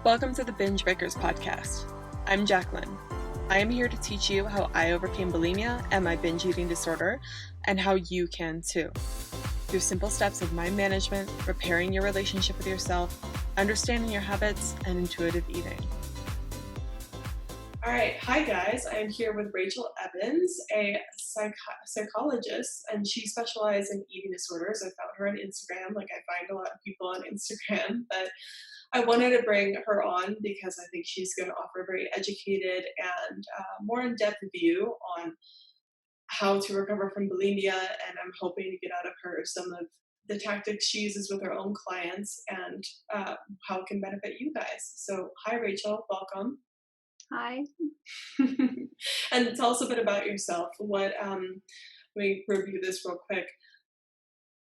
Welcome to the Binge Breakers podcast. I'm Jacqueline. I am here to teach you how I overcame bulimia and my binge eating disorder, and how you can too. Through simple steps of mind management, repairing your relationship with yourself, understanding your habits, and intuitive eating. All right, hi guys. I am here with Rachel Evans, a psychologist, and she specializes in eating disorders. I found her on Instagram, like I find a lot of people on Instagram, but I wanted to bring her on because I think she's going to offer a very educated and more in-depth view on how to recover from bulimia, and I'm hoping to get out of her some of the tactics she uses with her own clients and how it can benefit you guys. So hi Rachel, welcome. Hi. And tell us a bit about yourself. Let me review this real quick.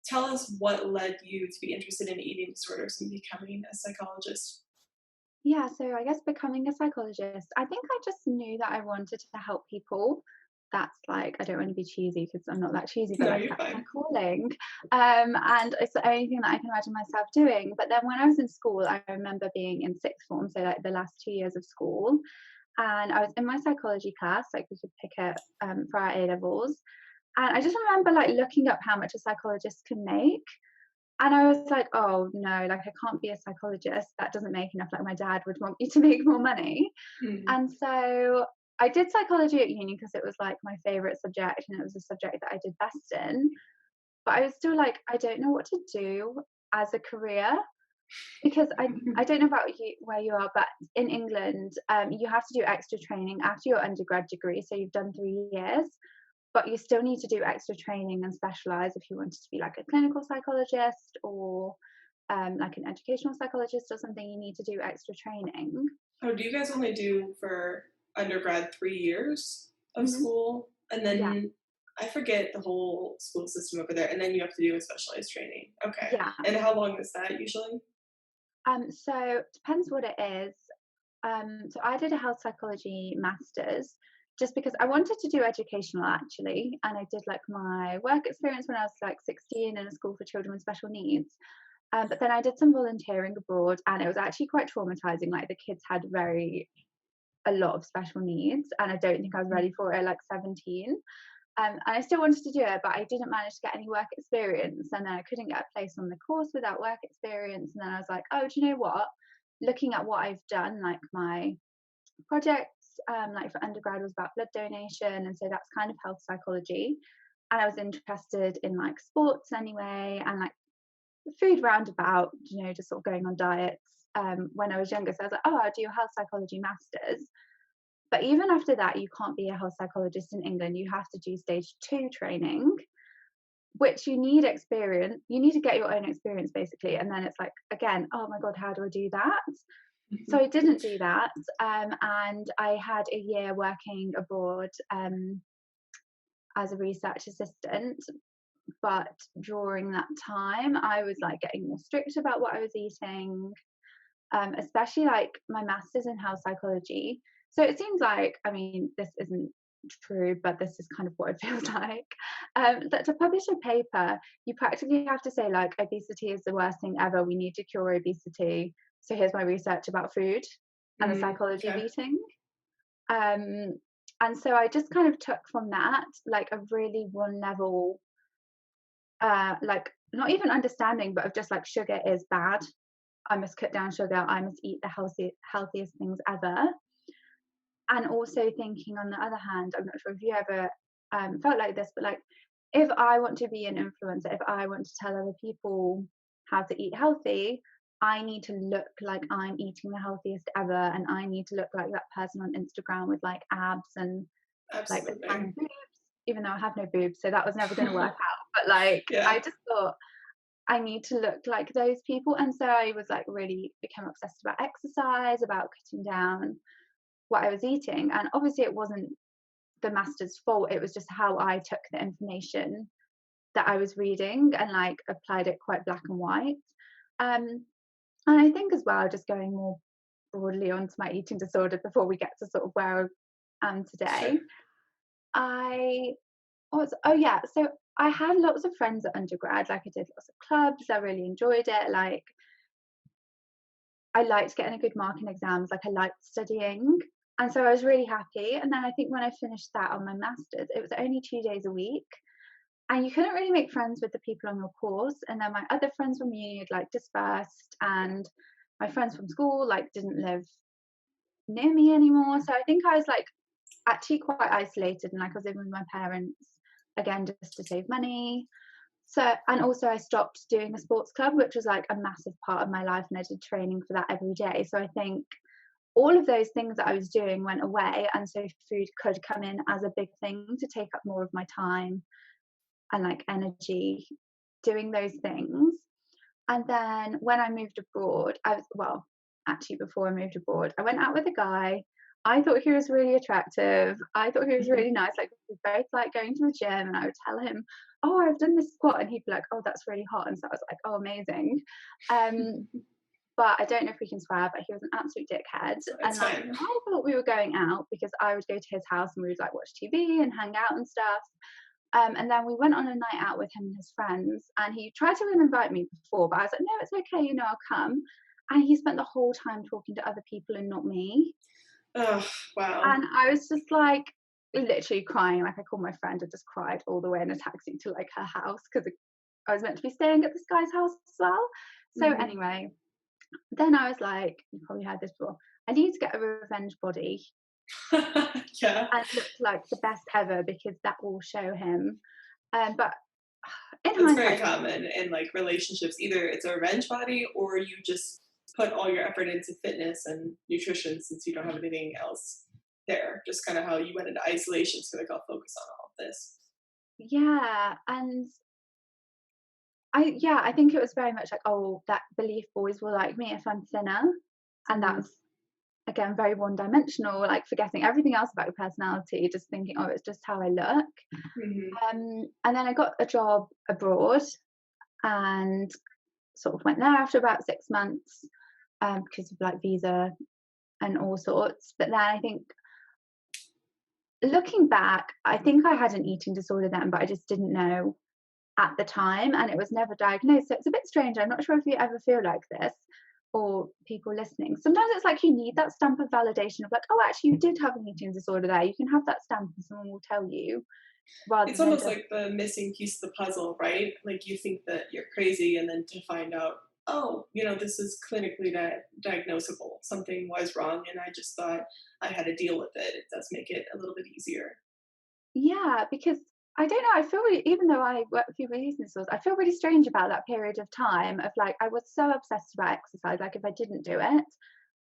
Tell us what led you to be interested in eating disorders and becoming a psychologist. Yeah, so I guess becoming a psychologist, I think I just knew that I wanted to help people. That's like, I don't want to be cheesy because I'm not that cheesy, but No, like you're that's my fine. calling. And it's the only thing that I can imagine myself doing. But then when I was in school, I remember being in sixth form, so like the last 2 years of school, and I was in my psychology class, like we could pick it for our A levels. And I just remember like looking up how much a psychologist can make. And I was like, oh no, like I can't be a psychologist. That doesn't make enough. Like my dad would want me to make more money. Mm. And so I did psychology at uni because it was like my favorite subject and it was a subject that I did best in. But I was still like, I don't know what to do as a career because I don't know about you where you are, but in England, you have to do extra training after your undergrad degree. So you've done 3 years, but you still need to do extra training and specialize if you wanted to be like a clinical psychologist or like an educational psychologist or something. You need to do extra training. Oh, do you guys only do for undergrad 3 years of Hmm. school? And Yeah, then I forget the whole school system over there. And then you have to do a specialized training. Okay. yeah. And how long is that usually? So depends what it is. So I did a health psychology master's just because I wanted to do educational actually, and I did like my work experience when I was like 16 in a school for children with special needs. But then I did some volunteering abroad, and it was actually quite traumatizing. Like the kids had a lot of special needs, and I don't think I was ready for it at like 17. And I still wanted to do it, but I didn't manage to get any work experience. And then I couldn't get a place on the course without work experience. And then I was like, oh, do you know what? Looking at what I've done, like my projects, like for undergrad was about blood donation. And so that's kind of health psychology. And I was interested in like sports anyway, and like food roundabout, just sort of going on diets when I was younger. So I was like, oh, I'll do a health psychology master's. But even after that, you can't be a health psychologist in England. You have to do stage 2 training, which you need experience. You need to get your own experience basically. And then it's like, again, oh my God, how do I do that? So I didn't do that. And I had a year working abroad as a research assistant. But during that time, I was like getting more strict about what I was eating, especially like my master's in health psychology. So it seems like, I mean, this isn't true, but this is kind of what it feels like. That to publish a paper, you practically have to say, like, obesity is the worst thing ever. We need to cure obesity. So here's my research about food and the psychology of Okay. eating. Um, and so I just kind of took from that, like, a really one level, like, not even understanding, but of just like sugar is bad. I must cut down sugar. I must eat the healthiest things ever. And also thinking on the other hand, I'm not sure if you ever felt like this, but like if I want to be an influencer, if I want to tell other people how to eat healthy, I need to look like I'm eating the healthiest ever, and I need to look like that person on Instagram with like abs and like the Absolutely. tan boobs, even though I have no boobs, so that was never going to work out. But like I Yeah. just thought I need to look like those people, and so I was like really became obsessed about exercise, about cutting down what I was eating. And obviously it wasn't the master's fault, it was just how I took the information that I was reading and like applied it quite black and white. um and I think as well, just going more broadly onto my eating disorder before we get to sort of where I am Sure. today, I was oh yeah, so I had lots of friends at undergrad, like I did lots of clubs, I really enjoyed it, like I liked getting a good mark in exams, like I liked studying. And so I was really happy. And then I think when I finished that on my master's, it was only 2 days a week. And you couldn't really make friends with the people on your course. And then my other friends from uni had like dispersed, and my friends from school like didn't live near me anymore. So I think I was like actually quite isolated, and like I was living with my parents again just to save money. So, and also I stopped doing a sports club, which was like a massive part of my life, and I did training for that every day. So I think all of those things that I was doing went away, and so food could come in as a big thing to take up more of my time and like energy doing those things. And then when I moved abroad, well, actually before I moved abroad, I went out with a guy. I thought he was really attractive. I thought he was really nice. Like we both like going to the gym, and I would tell him, "Oh, I've done this squat," and he'd be like, "Oh, that's really hot." And so I was like, "Oh, amazing." But I don't know if we can swear, but he was an absolute dickhead. And It's like fine. I thought we were going out because I would go to his house and we would like watch TV and hang out and stuff. And then we went on a night out with him and his friends, and he tried to invite me before, but I was like, no, it's okay, I'll come. And he spent the whole time talking to other people and not me. Oh, wow. And I was just like literally crying. Like I called my friend and just cried all the way in a taxi to like her house because I was meant to be staying at this guy's house as well. So Mhm. anyway, then I was like, you probably heard this before, I need to get a revenge body Yeah. and look like the best ever because that will show him. But in That's very hindsight, common in like relationships. Either it's a revenge body or you just put all your effort into fitness and nutrition since you don't have anything else there. Just kind of how you went into isolation. So like I'll focus on all of this. yeah, and I think it was very much like, oh, that belief boys will like me if I'm thinner, and Mhm. that's again very one dimensional, like forgetting everything else about your personality, just thinking, oh, it's just how I look. Mhm. And then I got a job abroad and sort of went there after about 6 months because of like visa and all sorts. But then I think looking back, I think I had an eating disorder then, but I just didn't know at the time, and it was never diagnosed. So it's a bit strange. I'm not sure if you ever feel like this, or people listening. Sometimes it's like you need that stamp of validation of like, oh, actually, you did have an eating disorder there. You can have that stamp, and someone will tell you, rather It's than almost just like the missing piece of the puzzle, right? Like you think that you're crazy, and then to find out, oh, this is clinically diagnosable. Something was wrong, and I just thought I had to deal with it. It does make it a little bit easier. yeah, because I don't know. I feel really, even though I work with people with eating disorders, I feel really strange about that period of time of like I was so obsessed about exercise. Like if I didn't do it,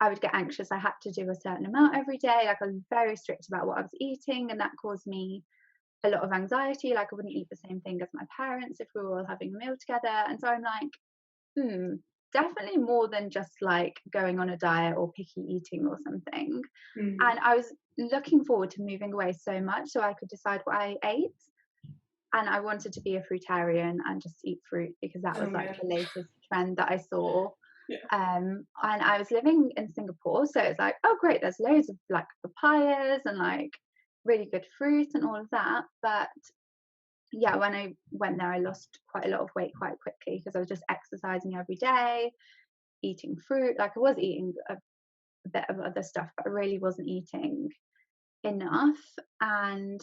I would get anxious. I had to do a certain amount every day. Like I was very strict about what I was eating, and that caused me a lot of anxiety. Like I wouldn't eat the same thing as my parents if we were all having a meal together. And so I'm like, definitely more than just like going on a diet or picky eating or something. Mhm. And I was looking forward to moving away so much so I could decide what I ate. And I wanted to be a fruitarian and just eat fruit because that Oh was like man, the latest trend that I saw. yeah. And I was living in Singapore, so it's like, oh great, there's loads of like papayas and like really good fruit and all of that. But yeah, when I went there, I lost quite a lot of weight quite quickly because I was just exercising every day, eating fruit. Like I was eating a bit of other stuff, but I really wasn't eating enough. And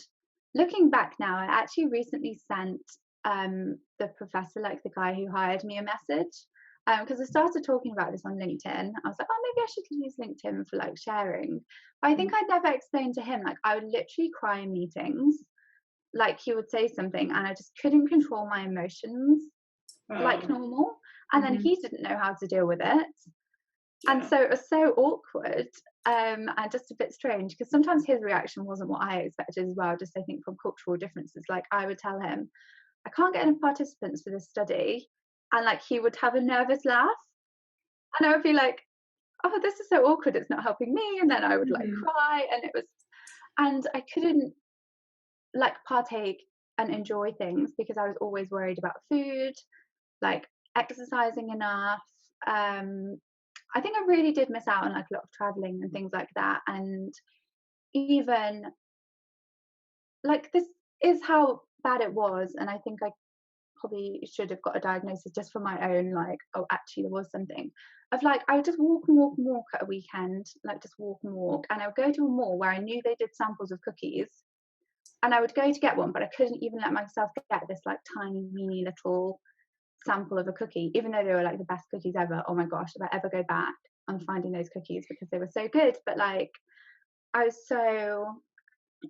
looking back now, I actually recently sent the professor, like the guy who hired me, a message because I started talking about this on LinkedIn. I was like, oh, maybe I should use LinkedIn for like sharing. But I think I'd never explained to him, like I would literally cry in meetings. Like he would say something and I just couldn't control my emotions like Wow. normal. And then Mhm. he didn't know how to deal with it. And Yeah. so it was so awkward and just a bit strange because sometimes his reaction wasn't what I expected as well, just I think from cultural differences. Like I would tell him, I can't get enough participants for this study. And like he would have a nervous laugh. And I would be like, oh, this is so awkward. It's not helping me. And then I would like Mhm. cry. And I couldn't like partake and enjoy things because I was always worried about food, like exercising enough. Um, I think I really did miss out on like a lot of traveling and things like that. And even like this is how bad it was. And I think I probably should have got a diagnosis just for my own, like, oh, actually there was something. Of like, I would just walk and walk and walk at a weekend, like just walk and walk. And I would go to a mall where I knew they did samples of cookies. And I would go to get one, but I couldn't even let myself get this like tiny, weeny little sample of a cookie, even though they were like the best cookies ever. Oh my gosh, if I ever go back, I'm finding those cookies because they were so good. But like, I was so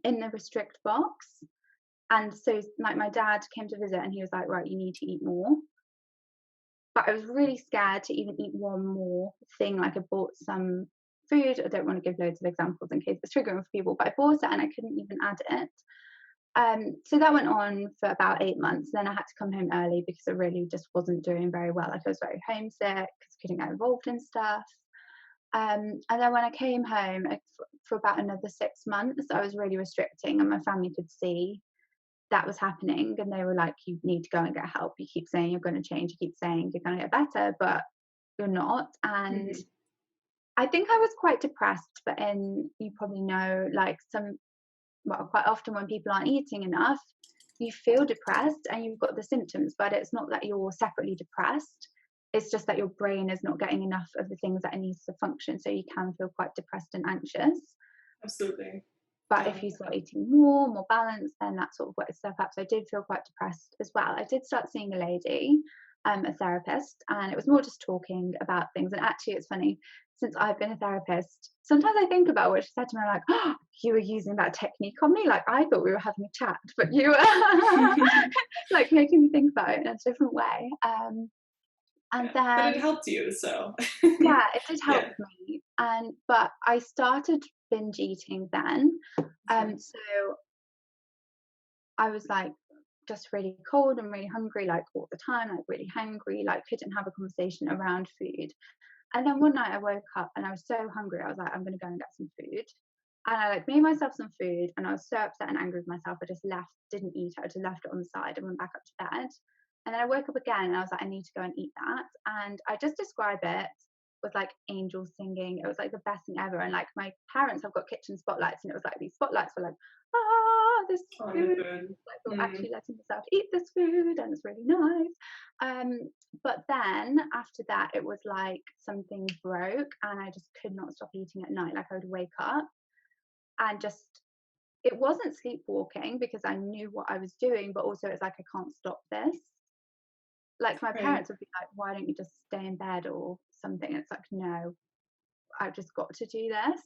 in the restrict box. And so like my dad came to visit and he was like, right, you need to eat more. But I was really scared to even eat one more thing. Like I bought some food. I don't want to give loads of examples in case it's triggering for people, but I bought it and I couldn't even add it. So that went on for about 8 months. Then I had to come home early because I really just wasn't doing very well. Like I was very homesick because I couldn't get involved in stuff. And then when I came home for about another 6 months, I was really restricting, and my family could see that was happening, and they were like, you need to go and get help. You keep saying you're going to change, you keep saying you're going to get better, but you're not. And I think I was quite depressed, but you probably know, like quite often when people aren't eating enough, you feel depressed and you've got the symptoms, but it's not that you're separately depressed. It's just that your brain is not getting enough of the things that it needs to function. So you can feel quite depressed and anxious. Absolutely. But if you start eating more balanced, then that sort of works itself up. So I did feel quite depressed as well. I did start seeing a lady, a therapist, and it was more just talking about things. And actually, it's funny, since I've been a therapist, sometimes I think about what she said to me, like, oh, you were using that technique on me. Like, I thought we were having a chat, but you were like making me think about it in a different way. And then, but it helped you, so yeah, it did help me. But I started binge eating then. So I was like just really cold and really hungry, like all the time, like really hungry, like couldn't have a conversation around food. And then one night I woke up and I was so hungry, I was like, I'm gonna go and get some food. And I like made myself some food, and I was so upset and angry with myself. I just didn't eat it. I just left it on the side and went back up to bed. And then I woke up again and I was like, I need to go and eat that. And I just describe it with like angels singing. It was like the best thing ever. And like my parents have got kitchen spotlights, and it was like these spotlights were like, this food. Like you're actually letting yourself eat this food, and it's really nice. But then after that, it was like something broke, and I just could not stop eating at night. Like I would wake up and just, it wasn't sleepwalking because I knew what I was doing, but also it's like, I can't stop this. Like my parents would be like, why don't you just stay in bed or something? And it's like, no, I've just got to do this.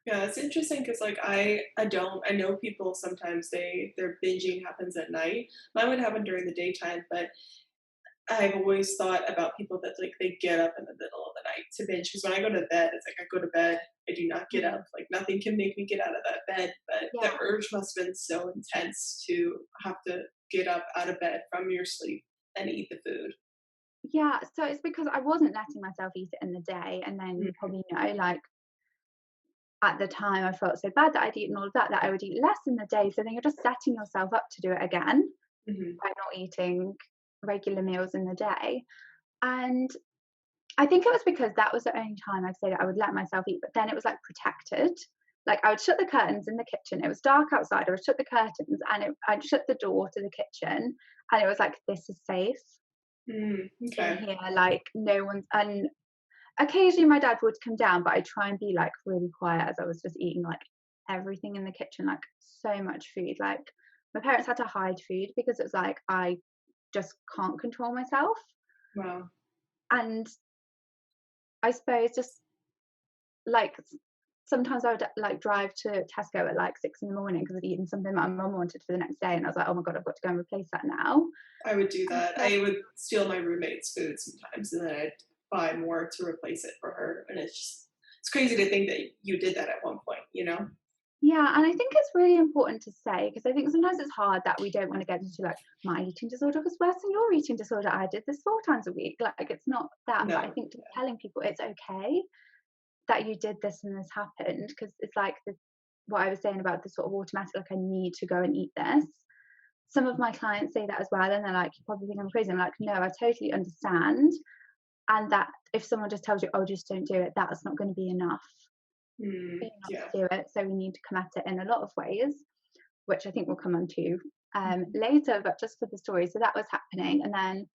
Yeah, it's interesting because like I know people sometimes their binging happens at night. Mine would happen during the daytime, but I've always thought about people that like they get up in the middle of the night to binge, because when I go to bed, it's like I go to bed, I do not get up. Like nothing can make me get out of that bed. But the urge must have been so intense to have to get up out of bed from your sleep and eat the food. Yeah, so it's because I wasn't letting myself eat it in the day, and then you probably know, like at the time I felt so bad that I'd eaten all of that I would eat less in the day. So then you're just setting yourself up to do it again by not eating regular meals in the day. And I think it was because that was the only time I'd say that I would let myself eat, but then it was like protected. Like I would shut the curtains in the kitchen. It was dark outside. I would shut the curtains, and I'd shut the door to the kitchen, and it was like, this is safe. In here, like no one's. And occasionally my dad would come down, but I'd try and be like really quiet as I was just eating like everything in the kitchen, like so much food. Like my parents had to hide food because it was like, I just can't control myself. Wow. And I suppose just like sometimes I would like drive to Tesco at like 6 a.m. because I'd eaten something my mum wanted for the next day, and I was like, oh my god, I've got to go and replace that now. I would do that. I would steal my roommate's food sometimes, and then I'd buy more to replace it for her. And it's crazy to think that you did that at one point, you know? Yeah, and I think it's really important to say, because I think sometimes it's hard that we don't want to get into like, my eating disorder was worse than your eating disorder. I did this 4 times a week. Like it's not that, but I think just telling people it's okay that you did this and this happened, because it's like what I was saying about the sort of automatic, like I need to go and eat this. Some of my clients say that as well, and they're like, you probably think I'm crazy. I'm like, no, I totally understand. And that if someone just tells you, oh, just don't do it, that's not going to be enough. To do it. So we need to come at it in a lot of ways, which I think we'll come on to later, but just for the story. So that was happening. And then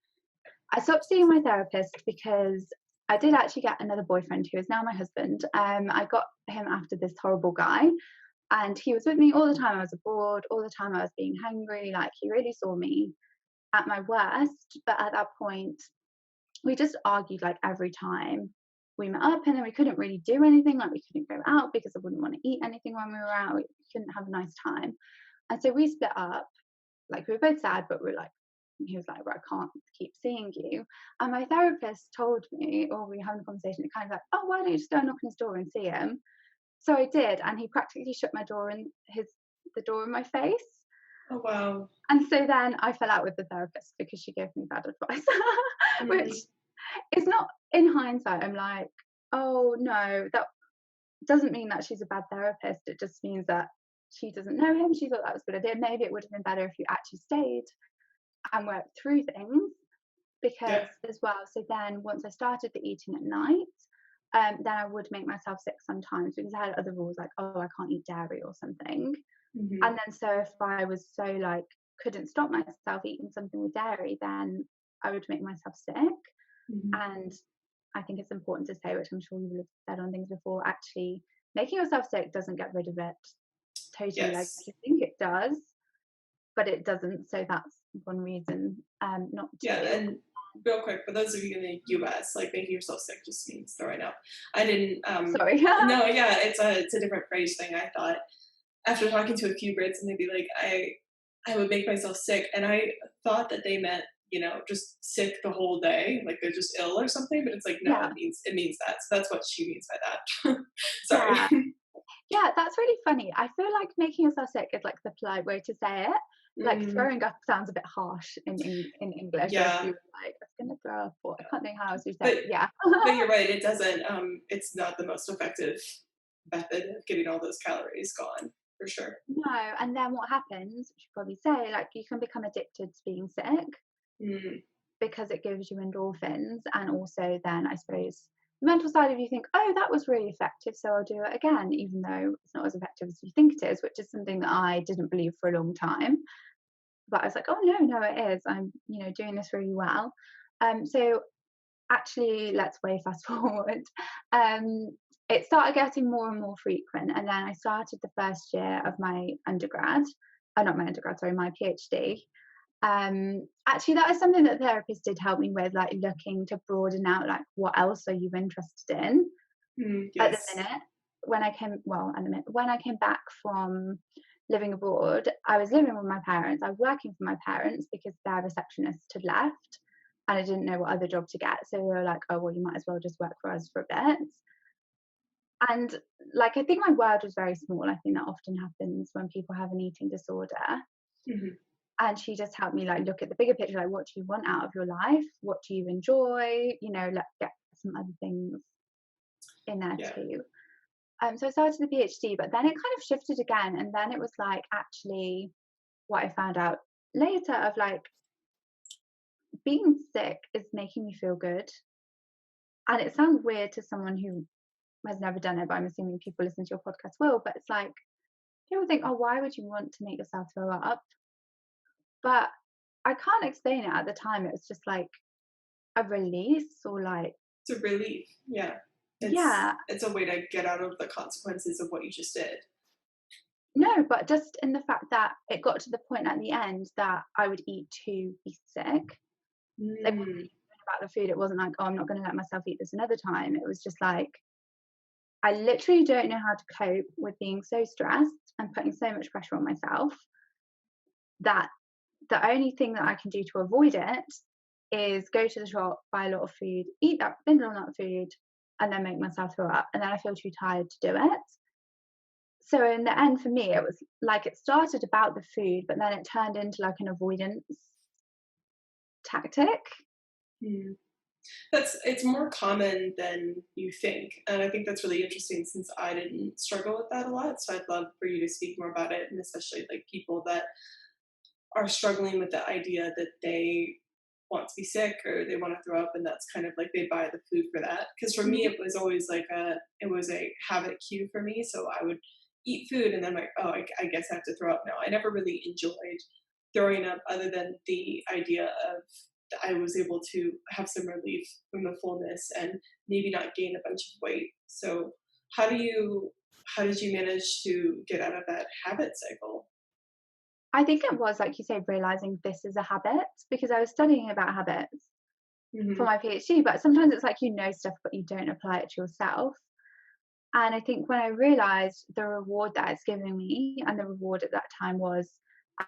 I stopped seeing my therapist because I did actually get another boyfriend who is now my husband. I got him after this horrible guy, and he was with me all the time I was abroad, all the time I was being hungry. Like, he really saw me at my worst. But at that point, we just argued like every time we met up, and then we couldn't really do anything. Like, we couldn't go out because I wouldn't want to eat anything when we were out. We couldn't have a nice time. And so we split up. Like, we were both sad, but we were like, he was like, well, I can't keep seeing you. And my therapist told me, or we were having a conversation, it kind of like, oh, why don't you just go and knock on his door and see him? So I did, and he practically shut my door in the door in my face. Oh, wow. And so then I fell out with the therapist because she gave me bad advice, which is not, in hindsight, I'm like, oh no, that doesn't mean that she's a bad therapist. It just means that she doesn't know him. She thought that was a good idea. Maybe it would have been better if you actually stayed and worked through things, because as well. So then once I started the eating at night, then I would make myself sick sometimes because I had other rules like, oh, I can't eat dairy or something. And then so if I was so like couldn't stop myself eating something with dairy, then I would make myself sick. And I think it's important to say, which I'm sure you will have said on things before, actually making yourself sick doesn't get rid of it totally. Like, you think it does, but it doesn't. So that's one reason not to. And real quick, for those of you in the US, like, making yourself sick just means throwing up. I didn't Sorry. No, yeah, it's a different phrase thing. I thought, after talking to a few Brits, and they'd be like, I would make myself sick, and I thought that they meant, you know, just sick the whole day, like they're just ill or something. But it's like, no, it means that. So that's what she means by that. Sorry. Yeah, that's really funny. I feel like making yourself sick is like the polite way to say it. Like, throwing up sounds a bit harsh in English. Yeah. If you were like, I'm gonna throw up, or I can't think how else you say it. Yeah. But you're right, it doesn't, it's not the most effective method of getting all those calories gone, for sure. No, and then what happens, you should probably say, like, you can become addicted to being sick because it gives you endorphins. And also then I suppose the mental side of you think, oh, that was really effective, so I'll do it again, even though it's not as effective as you think it is, which is something that I didn't believe for a long time. But I was like, oh no, it is. I'm, doing this really well. So actually, let's way fast forward. It started getting more and more frequent, and then I started the first year of my undergrad. Not my undergrad, sorry, my PhD. Actually, that is something that therapists did help me with, like looking to broaden out, like, what else are you interested in? At the minute, when I came back from living abroad, I was living with my parents. I was working for my parents because their receptionist had left and I didn't know what other job to get. So they were like, oh, well, you might as well just work for us for a bit. And like, I think my world was very small. I think that often happens when people have an eating disorder. And she just helped me like look at the bigger picture, like, what do you want out of your life? What do you enjoy? Let's get some other things in there too. So I started the PhD, but then it kind of shifted again. And then it was like, actually, what I found out later of like, being sick is making me feel good. And it sounds weird to someone who has never done it, but I'm assuming people listening to your podcast will. But it's like, people think, oh, why would you want to make yourself throw up? But I can't explain it at the time. It was just like a release, or like, it's a relief. It's a way to get out of the consequences of what you just did. No, but just in the fact that it got to the point at the end that I would eat to be sick. Like, about the food, it wasn't like, oh, I'm not going to let myself eat this another time. It was just like, I literally don't know how to cope with being so stressed and putting so much pressure on myself that the only thing that I can do to avoid it is go to the shop, buy a lot of food, eat that, binge on that food, and then make myself throw up. And then I feel too tired to do it. So in the end, for me, it was like, it started about the food, but then it turned into like an avoidance tactic. It's more common than you think, and I think that's really interesting, since I didn't struggle with that a lot. So I'd love for you to speak more about it, and especially like people that are struggling with the idea that they want to be sick or they want to throw up, and that's kind of like they buy the food for that. Because for me, it was always like it was a habit cue for me. So I would eat food and then like, oh, I guess I have to throw up now. I never really enjoyed throwing up other than the idea of that I was able to have some relief from the fullness and maybe not gain a bunch of weight. So how did you manage to get out of that habit cycle? I think it was, like you say, realizing this is a habit, because I was studying about habits for Mhm. my PhD, but sometimes it's like you know stuff, but you don't apply it to yourself. And I think when I realized the reward that it's giving me, and the reward at that time was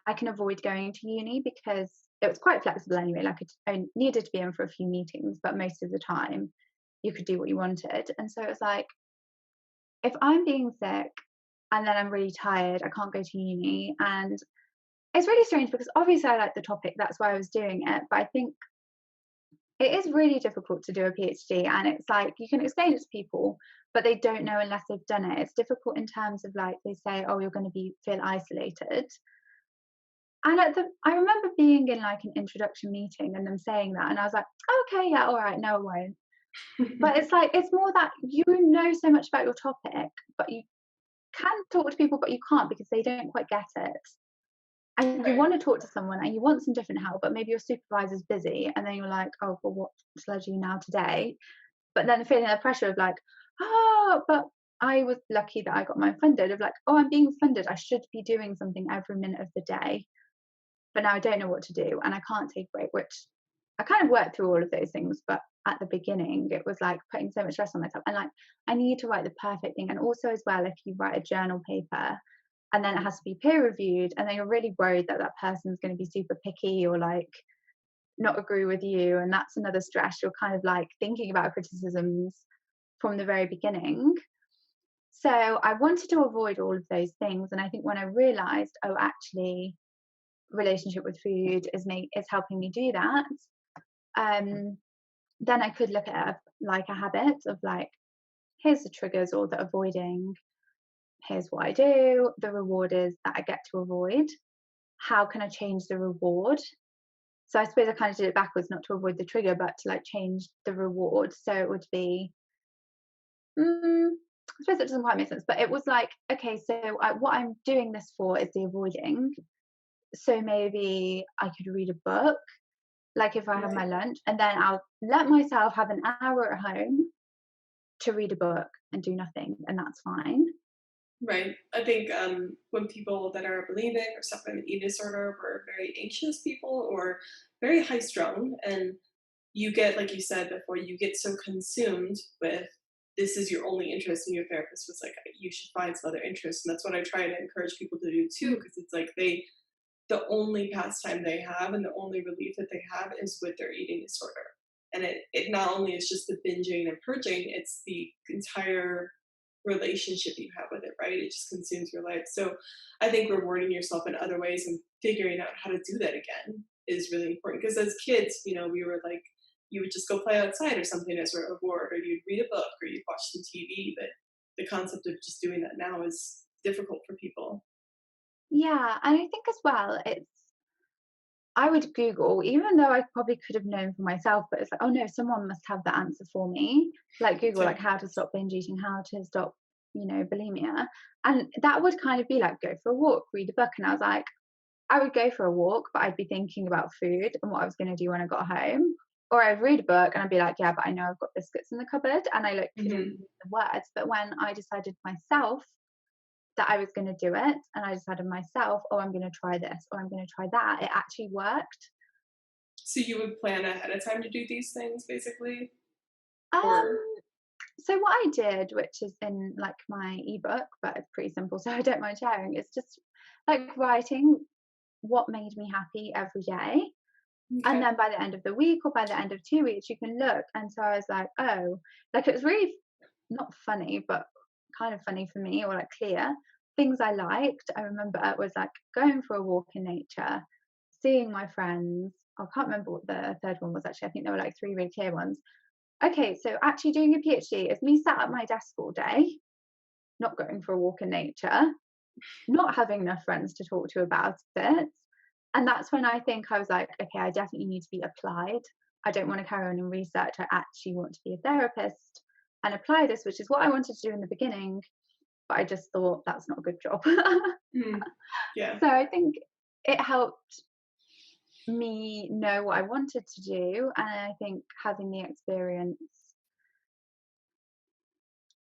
I can avoid going to uni because it was quite flexible anyway. Like I needed to be in for a few meetings, but most of the time you could do what you wanted. And so it was like, if I'm being sick and then I'm really tired, I can't go to uni. And it's really strange because obviously I like the topic, that's why I was doing it. But I think it is really difficult to do a PhD, and it's like you can explain it to people, but they don't know unless they've done it. It's difficult in terms of like they say, oh, you're going to be feel isolated. And I remember being in like an introduction meeting and them saying that, and I was like, oh, okay, yeah, all right, no, I won't. But it's like it's more that you know so much about your topic, but you can talk to people, but you can't because they don't quite get it. And you Right. want to talk to someone and you want some different help, but maybe your supervisor's busy, and then you're like, oh, well, what shall I do now today? But then feeling the pressure of like, oh, but I was lucky that I got mine funded, of like, oh, I'm being funded, I should be doing something every minute of the day, but now I don't know what to do and I can't take a break, which I kind of worked through all of those things. But at the beginning it was like putting so much stress on myself, and like I need to write the perfect thing. And also as well, if you write a journal paper and then it has to be peer reviewed, and then you're really worried that that person's going to be super picky or like not agree with you, and that's another stress. You're kind of like thinking about criticisms from the very beginning. So I wanted to avoid all of those things, and I think when I realized, oh, actually relationship with food is helping me do that, um then I could look at it like a habit of like, here's the triggers or the avoiding, here's what I do, the reward is that I get to avoid, how can I change the reward? So I suppose I kind of did it backwards, not to avoid the trigger, but to like change the reward. So it would be, I suppose it doesn't quite make sense, but it was like, okay, so what I'm doing this for is the avoiding. So maybe I could read a book, like if I have my Right. lunch, and then I'll let myself have an hour at home to read a book and do nothing, and that's fine. Right. I think when people that are bulimic or suffering an eating disorder were very anxious people or very high strung, and you get, like you said before, you get so consumed with this is your only interest, and your therapist was like, you should find some other interest. And that's what I try to encourage people to do too, because it's like the only pastime they have and the only relief that they have is with their eating disorder. And it not only is just the binging and purging, it's the entire relationship you have with it, right? It just consumes your life. So I think rewarding yourself in other ways and figuring out how to do that again is really important. Because as kids, we were like, you would just go play outside or something as a reward, or you'd read a book or you'd watch some TV. But the concept of just doing that now is difficult for people. Yeah, and I think as well, I would Google, even though I probably could have known for myself, but it's like, oh no, someone must have the answer for me. Like Google, Yeah. like how to stop binge eating, how to stop, bulimia. And that would kind of be like, go for a walk, read a book. And I was like, I would go for a walk, but I'd be thinking about food and what I was going to do when I got home. Or I'd read a book and I'd be like, yeah, but I know I've got biscuits in the cupboard, and I like couldn't Hmm. use the words. But when I decided myself that I was going to do it, and I decided myself, oh, I'm going to try this or I'm going to try that, it actually worked. So you would plan ahead of time to do these things, basically, or Um, so what I did, which is in like my ebook, but it's pretty simple, so I don't mind sharing, is just like writing what made me happy every day. And okay, then by the end of the week or by the end of 2 weeks, you can look. And so I was like, oh, like it was really not funny, but kind of funny for me, or like clear things I liked. I remember it was like going for a walk in nature, seeing my friends. I can't remember what the third one was actually. I think there were like three really clear ones. Okay, so actually doing a PhD is me sat at my desk all day, not going for a walk in nature, not having enough friends to talk to about it. And that's when I think I was like, okay, I definitely need to be applied. I don't want to carry on in research. I actually want to be a therapist and apply this, which is what I wanted to do in the beginning. But I just thought that's not a good job. mm, yeah, So I think it helped. me know what I wanted to do, and I think having the experience,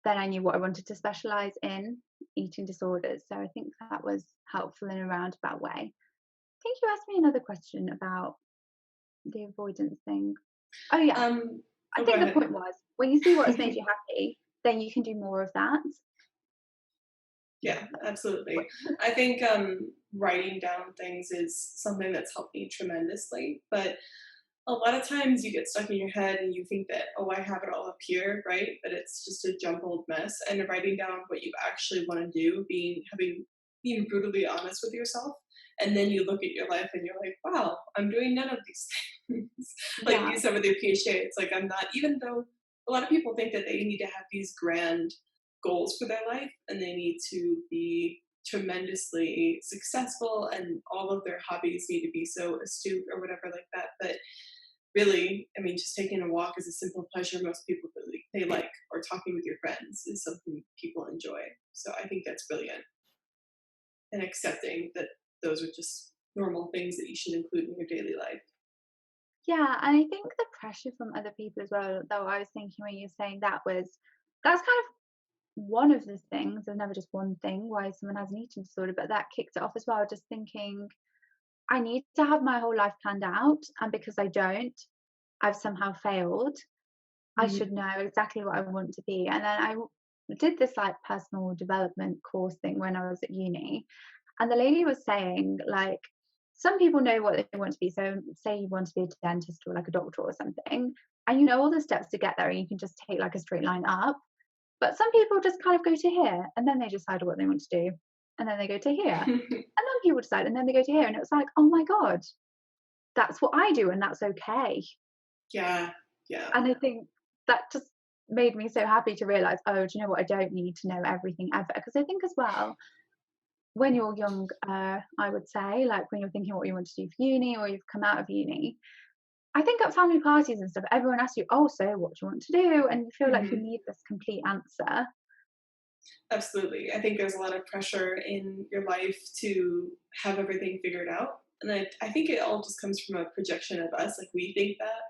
then I knew what I wanted to specialize in, eating disorders. So I think that was helpful in a roundabout way. I think you asked me another question about the avoidance thing. Oh yeah, I Oh, go think the ahead. point was when you see what has made you happy, then you can do more of that. Yeah, absolutely. I think writing down things is something that's helped me tremendously. But a lot of times you get stuck in your head and you think that, oh, I have it all up here, right? But it's just a jumbled mess. And writing down what you actually want to do, being brutally honest with yourself, and then you look at your life and you're like, wow, I'm doing none of these things. Like Yeah, you said with your PhD, it's like I'm not. Even though a lot of people think that they need to have these grand goals for their life and they need to be tremendously successful and all of their hobbies need to be so astute or whatever like that. But really, I mean, just taking a walk is a simple pleasure most people really they like, or talking with your friends is something people enjoy. So I think that's brilliant, and accepting that those are just normal things that you should include in your daily life. yeah, and I think the pressure from other people as well. Though I was thinking when you were saying that was that's kind of one of the things. There's never just one thing why someone has an eating disorder, but that kicked it off as well. Just thinking I need to have my whole life planned out, and because I don't, I've somehow failed. I Mhm. should know exactly what I want to be. And then did this like personal development course thing when I was at uni, and the lady was saying like some people know what they want to be. So say you want to be a dentist or like a doctor or something, and you know all the steps to get there, and you can just take like a straight line up. But some people just kind of go to here and then they decide what they want to do. And then they go to here. And then people decide and then they go to here. And it's like, oh my God, that's what I do and that's okay. Yeah, yeah. And I think that just made me so happy to realize, oh, do you know what? I don't need to know everything ever. Because I think as well, when you're young, I would say, like when you're thinking what you want to do for uni or you've come out of uni, I think at family parties and stuff, everyone asks you, oh, so what do you want to do? And you feel like you Mhm. need this complete answer. Absolutely. I think there's a lot of pressure in your life to have everything figured out. And I think it all just comes from a projection of us. Like we think that.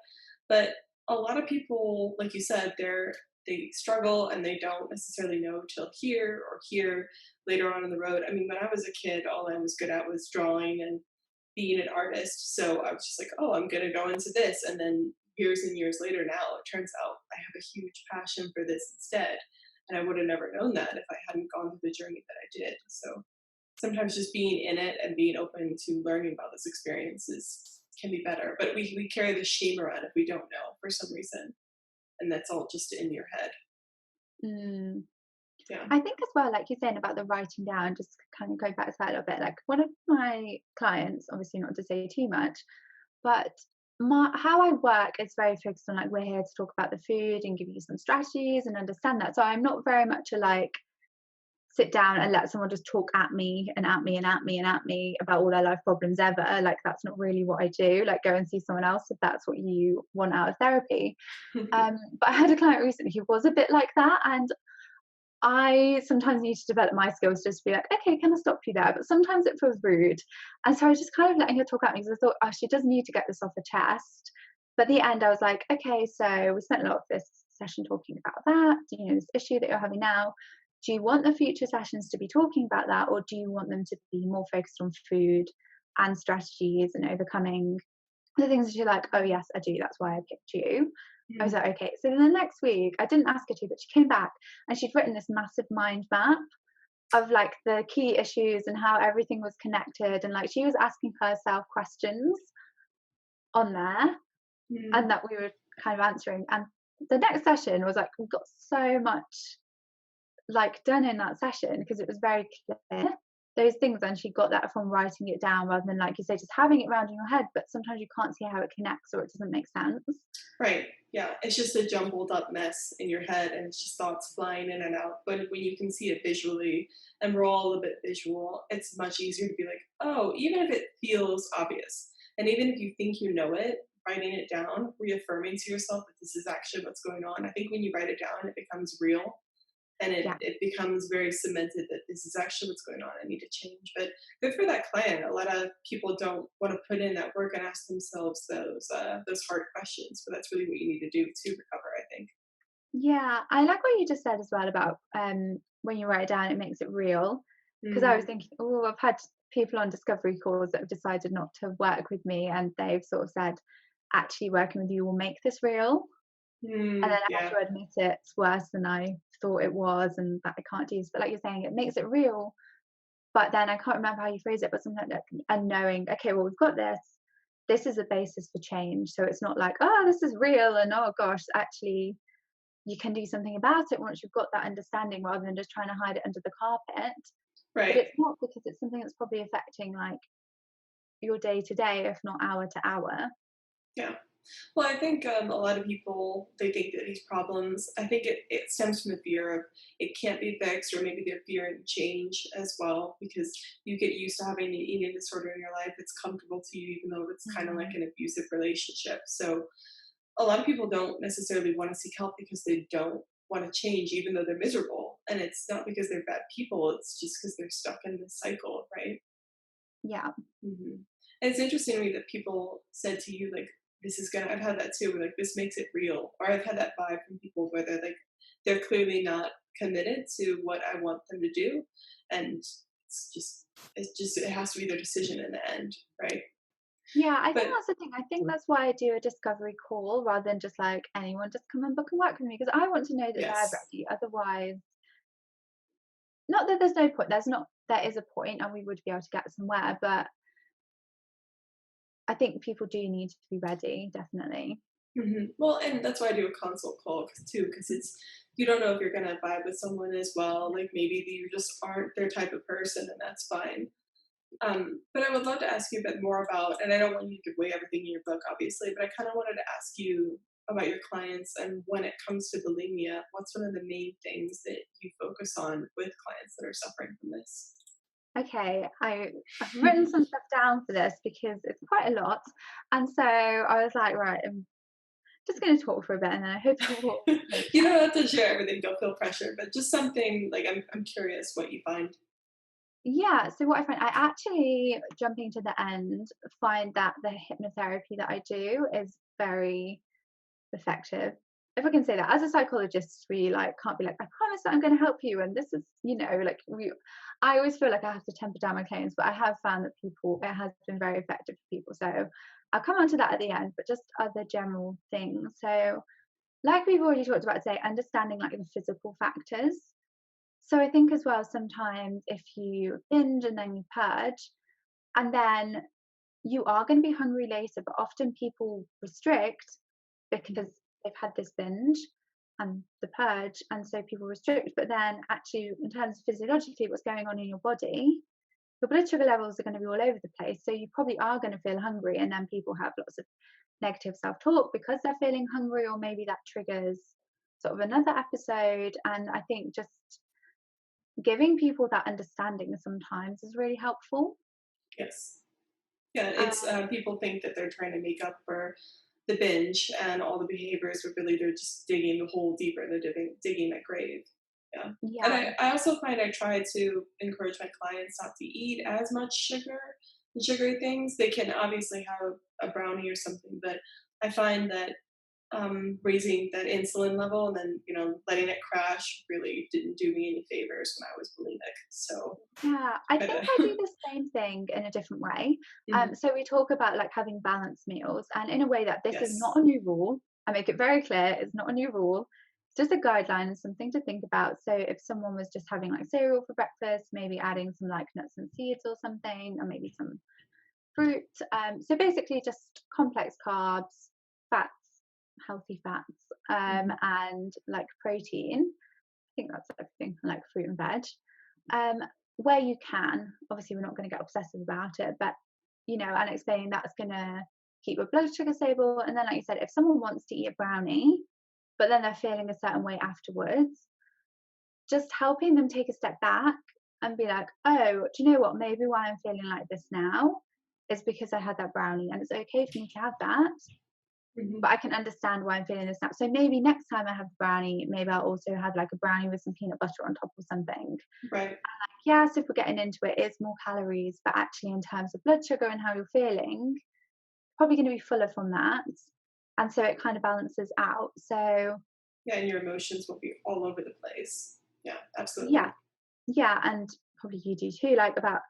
But a lot of people, like you said, they struggle and they don't necessarily know till here or here later on in the road. I mean, when I was a kid, all I was good at was drawing and being an artist. So I was just like, oh, I'm gonna go into this. And then years and years later now, it turns out I have a huge passion for this instead. And I would have never known that if I hadn't gone through the journey that I did. So sometimes just being in it and being open to learning about those experiences can be better. But we carry the shame around if we don't know for some reason. And that's all just in your head. Mm. Yeah. I think as well, like you're saying about the writing down, just kind of going back to that a little bit, like one of my clients, obviously not to say too much, but how I work is very focused on like we're here to talk about the food and give you some strategies and understand that. So I'm not very much a like sit down and let someone just talk at me and at me and at me and at me about all their life problems ever. Like that's not really what I do. Like go and see someone else if that's what you want out of therapy. But I had a client recently who was a bit like that, and I sometimes need to develop my skills just to be like, okay, can I stop you there? But sometimes it feels rude. And so I was just kind of letting her talk at me because I thought, oh, she does need to get this off her chest. But at the end, I was like, okay, so we spent a lot of this session talking about that, you know, this issue that you're having now. Do you want the future sessions to be talking about that, or do you want them to be more focused on food and strategies and overcoming the things that you're like, oh, yes, I do. That's why I picked you. I was Mhm. like, okay. So then the next week, I didn't ask her to, but she came back and she'd written this massive mind map of like the key issues and how everything was connected. And like she was asking herself questions on there and Mhm. that we were kind of answering. And the next session was like, we got so much like done in that session because it was very clear those things, and she got that from writing it down rather than like you say just having it around in your head, but sometimes you can't see how it connects or it doesn't make sense. Right. Yeah. It's just a jumbled up mess in your head and it's just thoughts flying in and out. But when you can see it visually, and we're all a bit visual, it's much easier to be like, oh, even if it feels obvious, and even if you think you know it, writing it down, reaffirming to yourself that this is actually what's going on. I think when you write it down, it becomes real. and Yeah. it becomes very cemented that this is actually what's going on. I need to change. But good for that client. A lot of people don't want to put in that work and ask themselves those hard questions, but that's really what you need to do to recover, I think. Yeah, I like what you just said as well about when you write it down, it makes it real. Because I was Mm, thinking, oh, I've had people on discovery calls that have decided not to work with me, and they've sort of said, actually, working with you will make this real. And then I have yeah, to admit it's worse than I thought it was, and that I can't do this. But like you're saying, it makes it real. But then I can't remember how you phrase it, but something like, and knowing, okay, well, we've got this. This is a basis for change. So it's not like, oh, this is real, and oh gosh, actually, you can do something about it once you've got that understanding rather than just trying to hide it under the carpet. But right. it's not, because it's something that's probably affecting like your day to day, if not hour to hour. Yeah. Well, I think a lot of people they think that these problems. I think it stems from the fear of it can't be fixed, or maybe their fear in change as well, because you get used to having an eating disorder in your life. It's comfortable to you, even though it's kind of like Mm. an abusive relationship. So a lot of people don't necessarily want to seek help because they don't want to change, even though they're miserable. And it's not because they're bad people. It's just because they're stuck in this cycle, right? Yeah. Hmm. And it's interesting to me that people said to you, like, this is gonna, I've had that too, where like, this makes it real. Or I've had that vibe from people where they're like, they're clearly not committed to what I want them to do. And it has to be their decision in the end, right? Yeah, I think But that's the thing. I think that's why I do a discovery call rather than just like anyone just come and book and work with me, because I want to know that they're yes. ready. Otherwise, not that there's no point. There is a point, and we would be able to get somewhere. But I think people do need to be ready, definitely. Well, and that's why I do a consult call too, because it's you don't know if you're gonna vibe with someone as well. Like maybe you just aren't their type of person, and that's fine. But I would love to ask you a bit more about, and I don't want you to give away everything in your book, obviously, but I kind of wanted to ask you about your clients and when it comes to bulimia, what's one of the main things that you focus on with clients that are suffering from this? Okay, I've written some stuff down for this because it's quite a lot, and so I was like, right, I'm just going to talk for a bit, and then I hope it will make You don't sense. have to share everything, don't feel pressure, but just something like I'm curious what you find. Yeah, so what I find, I actually, jumping to the end, find that the hypnotherapy that I do is very effective. If I can say that, as a psychologist, we like can't be like, I promise that I'm going to help you, and this is, like we. I always feel like I have to temper down my claims, but I have found that it has been very effective for people. So I'll come on to that at the end, but just other general things. So, like we've already talked about today, understanding like the physical factors. So I think as well, sometimes if you binge and then you purge, and then you are going to be hungry later, but often people restrict because they've had this binge and the purge, and so people restrict. But then, actually, in terms of physiologically, what's going on in your body, your blood sugar levels are going to be all over the place. So you probably are going to feel hungry, and then people have lots of negative self talk because they're feeling hungry, or maybe that triggers sort of another episode. And I think just giving people that understanding sometimes is really helpful. Yes. Yeah, it's Um, people think that they're trying to make up for the binge and all the behaviors, but really they're just digging the hole deeper. They're digging that grave. Yeah. And yeah, I also find I try to encourage my clients not to eat as much sugar and sugary things. They can obviously have a brownie or something, but I find that raising that insulin level and then letting it crash really didn't do me any favors when I was bulimic. So yeah. I I think I do the same thing in a different way. Mhm. So we talk about like having balanced meals, and in a way that this is not Yes. a new rule. I make it very clear it's not a new rule. It's just a guideline and something to think about. So if someone was just having like cereal for breakfast, maybe adding some like nuts and seeds or something, and maybe some fruit. So basically, just complex carbs, fats, healthy fats, Mhm. and like protein. I think that's everything, like fruit and veg. Um, where you can, obviously, we're not going to get obsessive about it, but and explaining that's going to keep your blood sugar stable. And then, like you said, if someone wants to eat a brownie, but then they're feeling a certain way afterwards, just helping them take a step back and be like, oh, do you know what? Maybe why I'm feeling like this now is because I had that brownie, and it's okay for me to have that. but I can understand why I'm feeling this now. So maybe next time I have a brownie, maybe I'll also have like a brownie with some peanut butter on top or something. Right. Yes, if we're getting into it, it's more calories, but actually in terms of blood sugar and how you're feeling, probably going to be fuller from that. And so it kind of balances out. So Yeah, and your emotions will be all over the place. Yeah, yeah, absolutely. yeah, and probably you do too, like about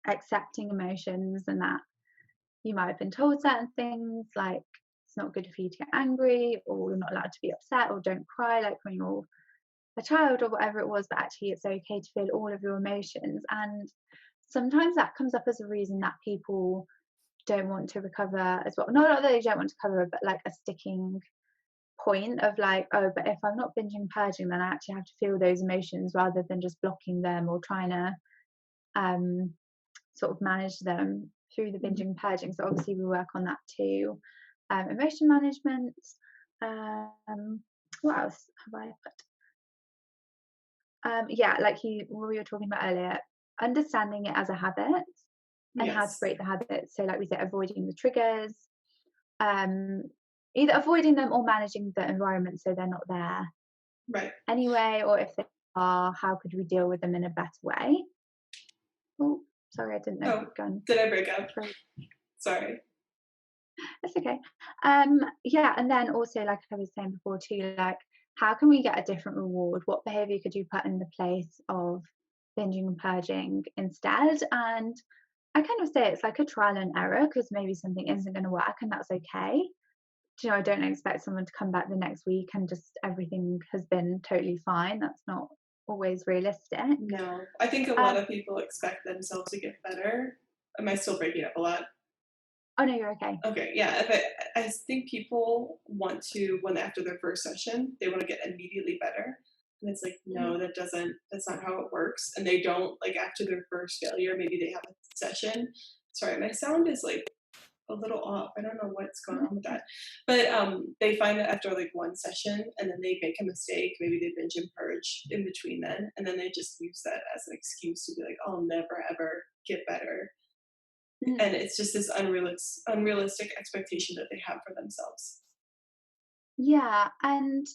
accepting emotions and that you might have been told certain things like it's not good for you to get angry or you're not allowed to be upset or don't cry like when you're a child or whatever it was, but actually it's okay to feel all of your emotions. And sometimes that comes up as a reason that people don't want to recover as well. Not that they don't want to recover, but like a sticking point of like, oh, but if I'm not binging purging, then I actually have to feel those emotions rather than just blocking them or trying to um, sort of manage them through the Mhm. binging purging. So obviously we work on that too. Emotion management. What else have I put? Yeah, like what we were talking about earlier, understanding it as a habit and how to Yes. break the habit. So like we said, avoiding the triggers, um, either avoiding them or managing the environment so they're not there Right. anyway, or if they are, how could we deal with them in a better way? Oh, sorry, I didn't know if Oh, you'd gone. did I break up? Sorry. That's okay. Yeah, and then also, like I was saying before too, like how can we get a different reward? What behavior could you put in the place of binging and purging instead? And I kind of say it's like a trial and error because maybe something isn't going to work and that's okay. I don't expect someone to come back the next week and just everything has been totally fine. That's not always realistic. No, I think a lot Um, of people expect themselves to get better. Am I still breaking up a lot? oh no, you're okay. Okay, yeah. If I think people want to, when after their first session, they want to get immediately better. And it's like, Mm, no, that's not how it works. And they don't, like, after their first failure, maybe they have a session. Sorry, my sound is like a little off. I don't know what's going on with that. But they find that after like one session and then they make a mistake, maybe they binge and purge in between then, and then they just use that as an excuse to be like, I'll never ever get better. And mm. it's just this unrealistic expectation that they have for themselves. Yeah, and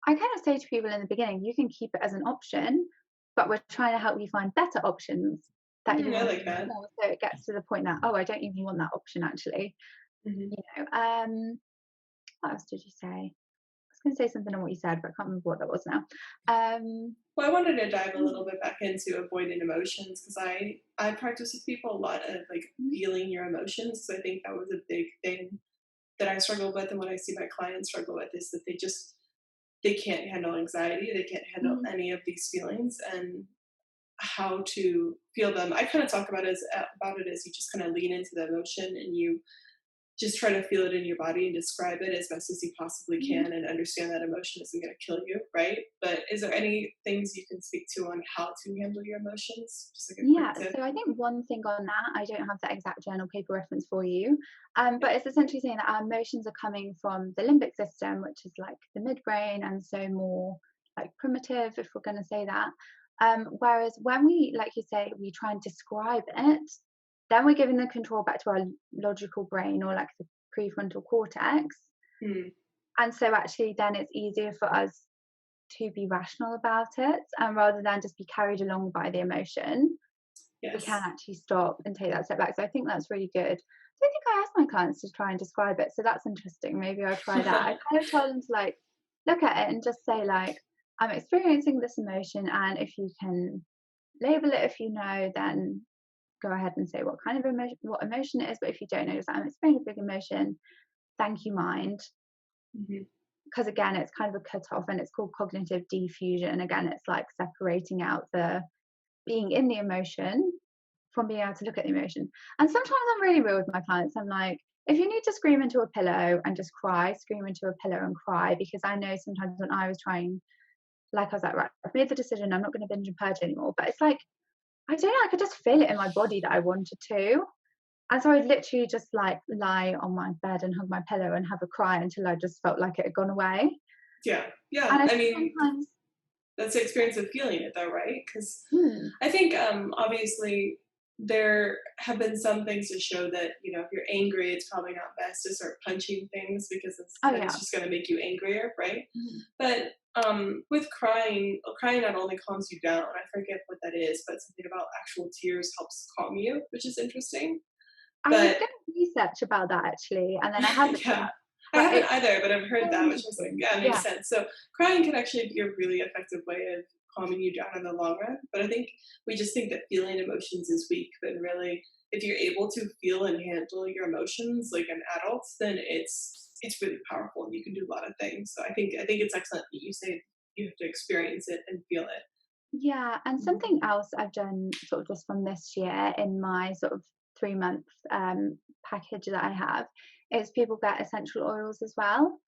I kind of say to people in the beginning, you can keep it as an option, but we're trying to help you find better options that you I want like that. more. So it gets to the point that, oh, I don't even want that option actually. Hmm. What else did you say? I was going to say something on what you said, but I can't remember what that was now. Um, Well, I wanted to dive a little bit back into avoiding emotions because I practice with people a lot of like mm, feeling your emotions. So I think that was a big thing that I struggle with, and what I see my clients struggle with is that they can't handle anxiety, they can't handle mm, any of these feelings, and how to feel them. I kind of talk about it as you just kind of lean into the emotion and you just try to feel it in your body and describe it as best as you possibly mm. can and understand that emotion isn't going to kill you, right? But is there any things you can speak to on how to handle your emotions? Just like a quick Yeah, tip. so I think one thing on that, I don't have the exact journal paper reference for you, Yeah. but it's essentially saying that our emotions are coming from the limbic system, which is like the midbrain, and so more like primitive, if we're going to say that. Whereas when we, like you say, we try and describe it, then we're giving the control back to our logical brain or like the prefrontal cortex. Hmm. And so actually, then it's easier for us to be rational about it, and rather than just be carried along by the emotion we can Yes. actually stop and take that step back. So I think that's really good. I don't think I asked my clients to try and describe it, so that's interesting. Maybe I'll try that. I kind of tell them to like look at it and just say like, I'm experiencing this emotion, and if you can label it, if you know, then go ahead and say what kind of emotion, what emotion it is. But if you don't know, just I'm experiencing a big emotion. Thank you, mind. Hmm. Because again, it's kind of a cut off, and it's called cognitive defusion. Again, it's like separating out the being in the emotion from being able to look at the emotion. And sometimes I'm really real with my clients. I'm like, if you need to scream into a pillow and just cry, scream into a pillow and cry, because I know sometimes when I was trying, like I was like, right, I've made the decision, I'm not going to binge and purge anymore. But it's like, I don't know, I could just feel it in my body that I wanted to. And so I'd literally just like lie on my bed and hug my pillow and have a cry until I just felt like it had gone away. Yeah. Yeah. And I I think mean, sometimes, that's the experience of feeling it, though, right? Because hmm, I think obviously there have been some things to show that, if you're angry, it's probably not best to start punching things because Oh then yeah. it's just going to make you angrier, right? Mhm. But with crying, crying not only calms you down, I forget what that is, but something about actual tears helps calm you, which is interesting. I was But gonna research about that actually, and then I haven't yeah, been, I but haven't it's either, but I've heard so that, which I was like, interesting. yeah, it makes Yeah. sense. So crying can actually be a really effective way of calming you down in the long run. But I think we just think that feeling emotions is weak, but really, if you're able to feel and handle your emotions like an adult, then it's really powerful and you can do a lot of things. So I think it's excellent that you say you have to experience it and feel it. Yeah, and Mhm. something else I've done sort of just from this year in my sort of 3 month package that I have is people get essential oils as well.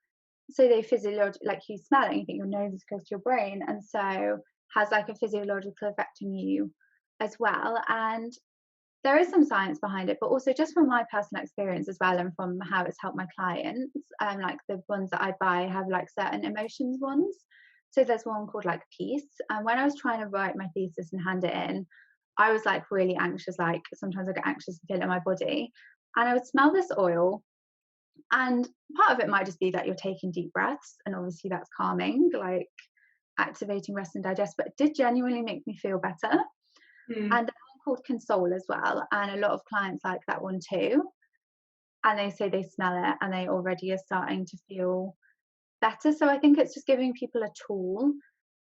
So they physiologically, like you smell it, and you think your nose is close to your brain, and so has like a physiological effect on you as well. And there is some science behind it, but also just from my personal experience as well, and from how it's helped my clients. Like the ones that I buy have like certain emotions ones. So there's one called like peace. And when I was trying to write my thesis and hand it in, I was like really anxious. Like sometimes I get anxious and feel it in my body, and I would smell this oil. And part of it might just be that you're taking deep breaths, and obviously that's calming, like activating rest and digest. But it did genuinely make me feel better. Mm. And there's one called Console as well, and a lot of clients like that one too. And they say they smell it and they already are starting to feel better. So I think it's just giving people a tool.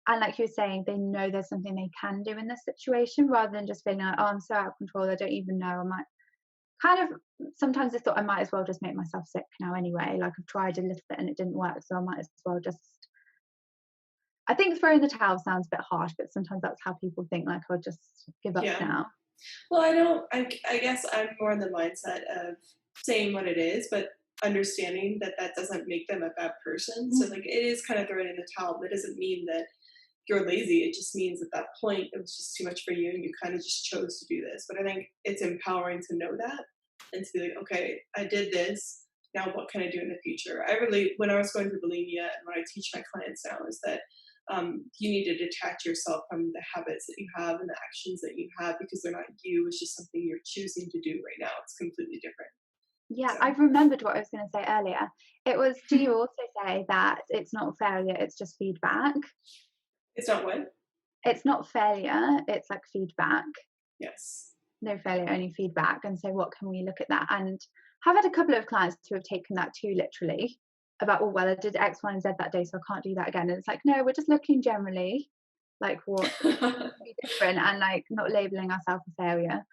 And like you were saying, they know there's something they can do in this situation rather than just feeling like, oh, I'm so out of control, I don't even know. I might kind of sometimes I thought I might as well just make myself sick now anyway. Like I've tried a little bit and it didn't work, so I might as well just, I think throwing the towel sounds a bit harsh, but sometimes that's how people think, like I'll just give up Yeah. now. Well, I don't. I guess I'm more in the mindset of saying what it is, but understanding that that doesn't make them a bad person. So, like, it is kind of throwing in the towel. That doesn't mean that you're lazy. It just means at that point it was just too much for you, and you kind of just chose to do this. But I think it's empowering to know that and to be like, okay, I did this. Now, what can I do in the future? I really, when I was going through bulimia, and what I teach my clients now is that you need to detach yourself from the habits that you have and the actions that you have because they're not you. It's just something you're choosing to do right now. It's completely different. Yeah, So I've remembered what I was going to say earlier. It was, do you also say that it's not failure, it's just feedback? it's not what? It's not failure, it's like feedback. Yes. No failure, only feedback. And so, what can we look at that? And I've had a couple of clients who have taken that too literally about, oh, well, I did X, Y, and Z that day, so I can't do that again. And it's like, no, we're just looking generally, like what be different and like not labeling ourselves a failure.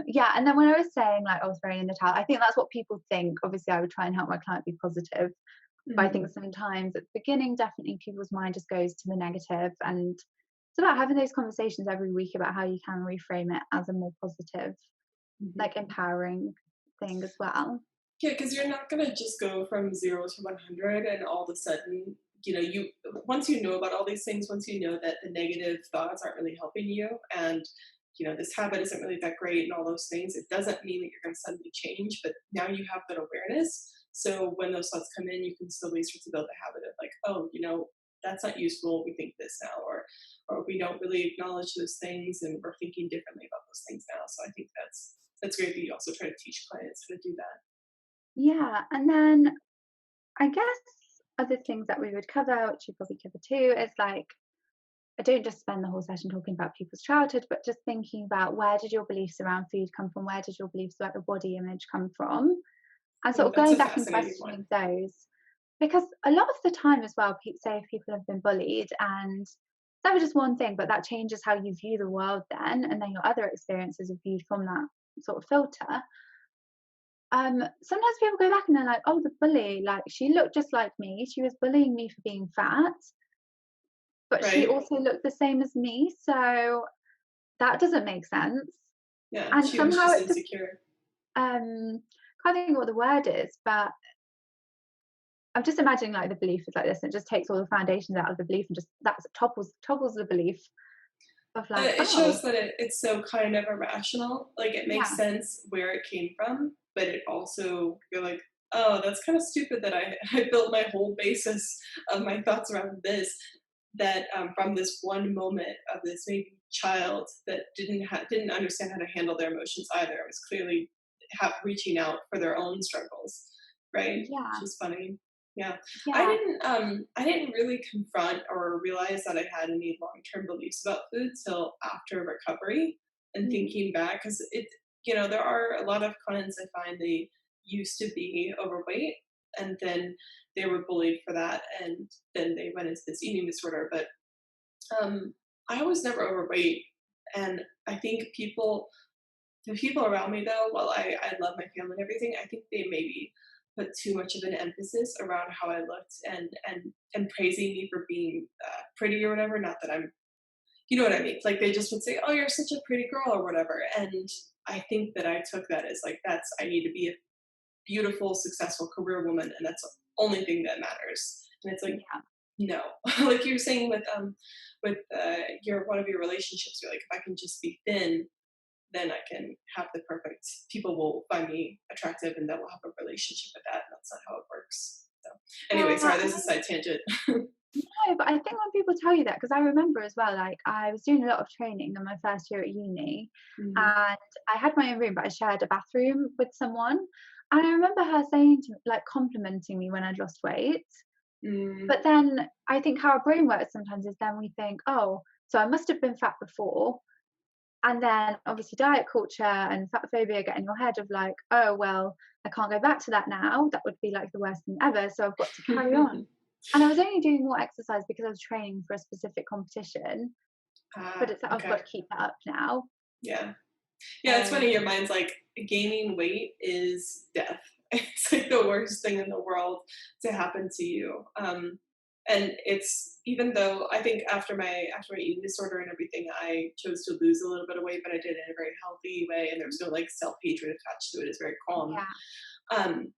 Yeah, and then when I was saying like I was throwing in the towel, I think that's what people think. Obviously, I would try and help my client be positive, but I Mhm. think sometimes at the beginning, definitely people's mind just goes to the negative, and it's about having those conversations every week about how you can reframe it as a more positive, Mhm. like empowering thing as well. Yeah, because you're not gonna just go from 0 to 100 and all of a sudden, you once you know about all these things, once you know that the negative thoughts aren't really helping you, and this habit isn't really that great, and all those things, it doesn't mean that you're gonna suddenly change. But now you have that awareness, so when those thoughts come in, you can slowly start to build a habit of like, oh, that's not useful. We think this now, or we don't really acknowledge those things, and we're thinking differently about those things now. So I think that's great that you also try to teach clients how to do that. Yeah, and then I guess other things that we would cover, which you probably cover too, is like I don't just spend the whole session talking about people's childhood, but just thinking about where did your beliefs around food come from? Where did your beliefs about your body image come from? And sort Ooh, of that's going a back and fascinating one. questioning those. Because a lot of the time as well, say if people have been bullied and that was just one thing, but that changes how you view the world then, and then your other experiences are viewed from that sort of filter. Sometimes people go back and they're like, oh, the bully, like she looked just like me. She was bullying me for being fat, but she Right? also looked the same as me. So that doesn't make sense. Yeah, And she was somehow just it just insecure. can't think of what the word is, but I'm just imagining like the belief is like this, and it just takes all the foundations out of the belief and just that's topples the belief of like, It oh shows that it's so kind of irrational. Like it makes yeah, sense where it came from, but it also you're like, oh, that's kind of stupid that I built my whole basis of my thoughts around this. that from this one moment of this maybe child that didn't understand how to handle their emotions either. It was clearly reaching out for their own struggles, right? Which Yeah, is funny. Yeah, yeah. I didn't really confront or realize that I had any long term beliefs about food till after recovery and Mm, thinking back, because there are a lot of clients I find they used to be overweight and then they were bullied for that and then they went into this eating disorder. But um, I was never overweight, and I think the people around me, though, while I love my family and everything, I think they maybe put too much of an emphasis around how I looked and praising me for being pretty or whatever. Not that I'm, you know what I mean? Like they just would say, "Oh, you're such a pretty girl" or whatever, and I think that I took that as like I need to be a beautiful, successful career woman, and that's the only thing that matters. And it's like, yeah. no, like you were saying with your one of your relationships, you're like, if I can just be thin, then I can have the perfect people will find me attractive and then we'll have a relationship with that. And that's not how it works. So anyway, Yeah, sorry, this is a side tangent. no, but I think when people tell you that, because I remember as well, like I was doing a lot of training in my first year at uni, Mhm. and I had my own room, but I shared a bathroom with someone. And I remember her saying to me, like complimenting me when I'd lost weight. Mm, But then I think how our brain works sometimes is then we think, oh, so I must have been fat before. And then obviously diet culture and fat phobia get in your head of like, oh, well, I can't go back to that now. That would be like the worst thing ever. So I've got to carry on. And I was only doing more exercise because I was training for a specific competition, but ah, it's like I've got okay. to keep that up now. Yeah. Yeah, it's funny. Your Um, mind's like gaining weight is death. It's like the worst thing in the world to happen to you. And it's even though I think after my eating disorder and everything, I chose to lose a little bit of weight, but I did it in a very healthy way, and there's no like self hatred attached to it. It's very calm. yeah, Um,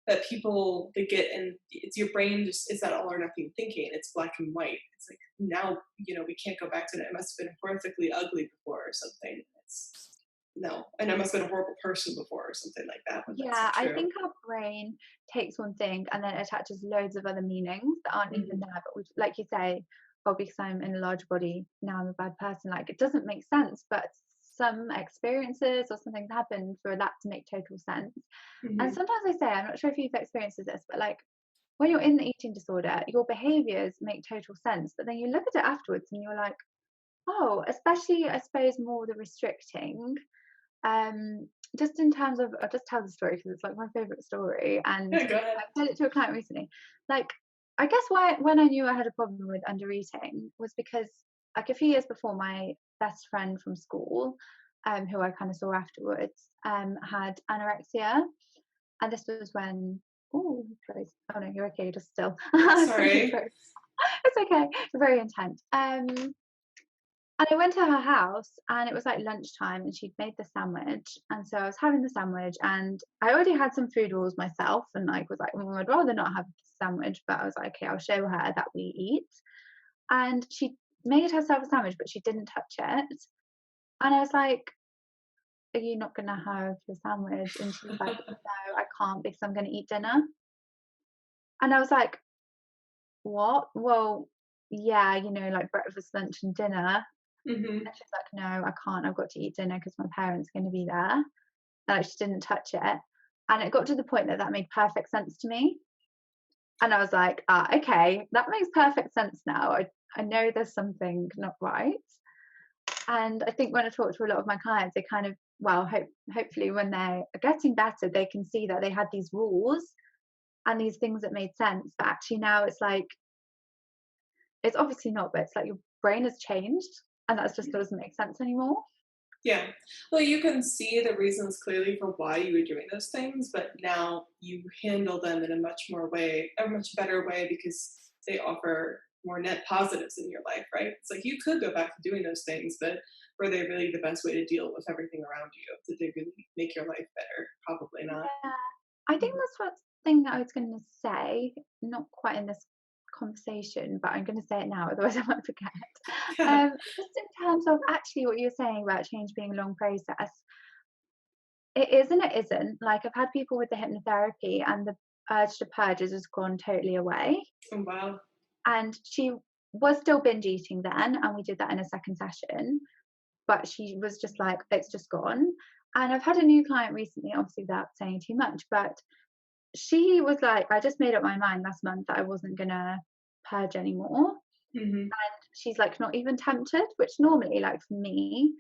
that people they get and it's your brain just is that all or nothing thinking. It's black and white. It's like now we can't go back to it. It must have been horrifically ugly before or something. It's no, and I must have been a horrible person before or something like that when that's yeah, not I true. think our brain takes one thing and then attaches loads of other meanings that aren't even Mhm. there. But we, like you say, oh, because I'm in a large body, now I'm a bad person. Like it doesn't make sense, but some experiences or something's happened for that to make total sense. And Mhm. sometimes I say, I'm not sure if you've experienced this, but like when you're in the eating disorder, your behaviors make total sense. But then you look at it afterwards and you're like, oh, especially I suppose more the restricting. Um, just in terms of, I'll just tell the story because it's like my favorite story, and Yeah, go ahead. I said it to a client recently. Like, I guess why when I knew I had a problem with under eating was because like a few years before, my best friend from school, who I kind of saw afterwards, had anorexia, and this was when oh, close. Oh no, you're okay, just still. I think you Sorry. froze. It's okay. Very intent. And I went to her house and it was like lunchtime and she'd made the sandwich. And so I was having the sandwich and I already had some food rules myself and like was like, I'd rather not have the sandwich, but I was like, okay, I'll show her that we eat. And she made herself a sandwich, but she didn't touch it. And I was like, are you not gonna have your sandwich? And she was like, no, I can't because I'm gonna eat dinner. And I was like, what? Well, yeah, like breakfast, lunch, and dinner. Mhm. And she's like, no, I can't. I've got to eat dinner because my parents are going to be there. Like, she didn't touch it. And it got to the point that that made perfect sense to me. And I was like, okay, that makes perfect sense now. I know there's something not right. And I think when I talk to a lot of my clients, they kind of, well, hopefully when they're getting better, they can see that they had these rules and these things that made sense. But actually now it's like, it's obviously not, but it's like your brain has changed and that just doesn't make sense anymore. Yeah. Well, you can see the reasons clearly for why you were doing those things, but now you handle them in a much better way because they offer more net positives in your life, right? It's like you could go back to doing those things, but were they really the best way to deal with everything around you? Did they really make your life better? Probably not. Yeah, I think that's what thing that I was going to say, not quite in this conversation, but I'm going to say it now, otherwise I might forget. Yeah. Just in terms of actually what you're saying about change being a long process, it is and it isn't. Like I've had people with the hypnotherapy and the urge to purge has just gone totally away. Oh, wow. And she was still binge eating then, and we did that in a second session, but she was just like, it's just gone. And I've had a new client recently, obviously without saying too much, but she was like, I just made up my mind last month that I wasn't gonna purge anymore. Hmm. She's like not even tempted, which normally, like for me,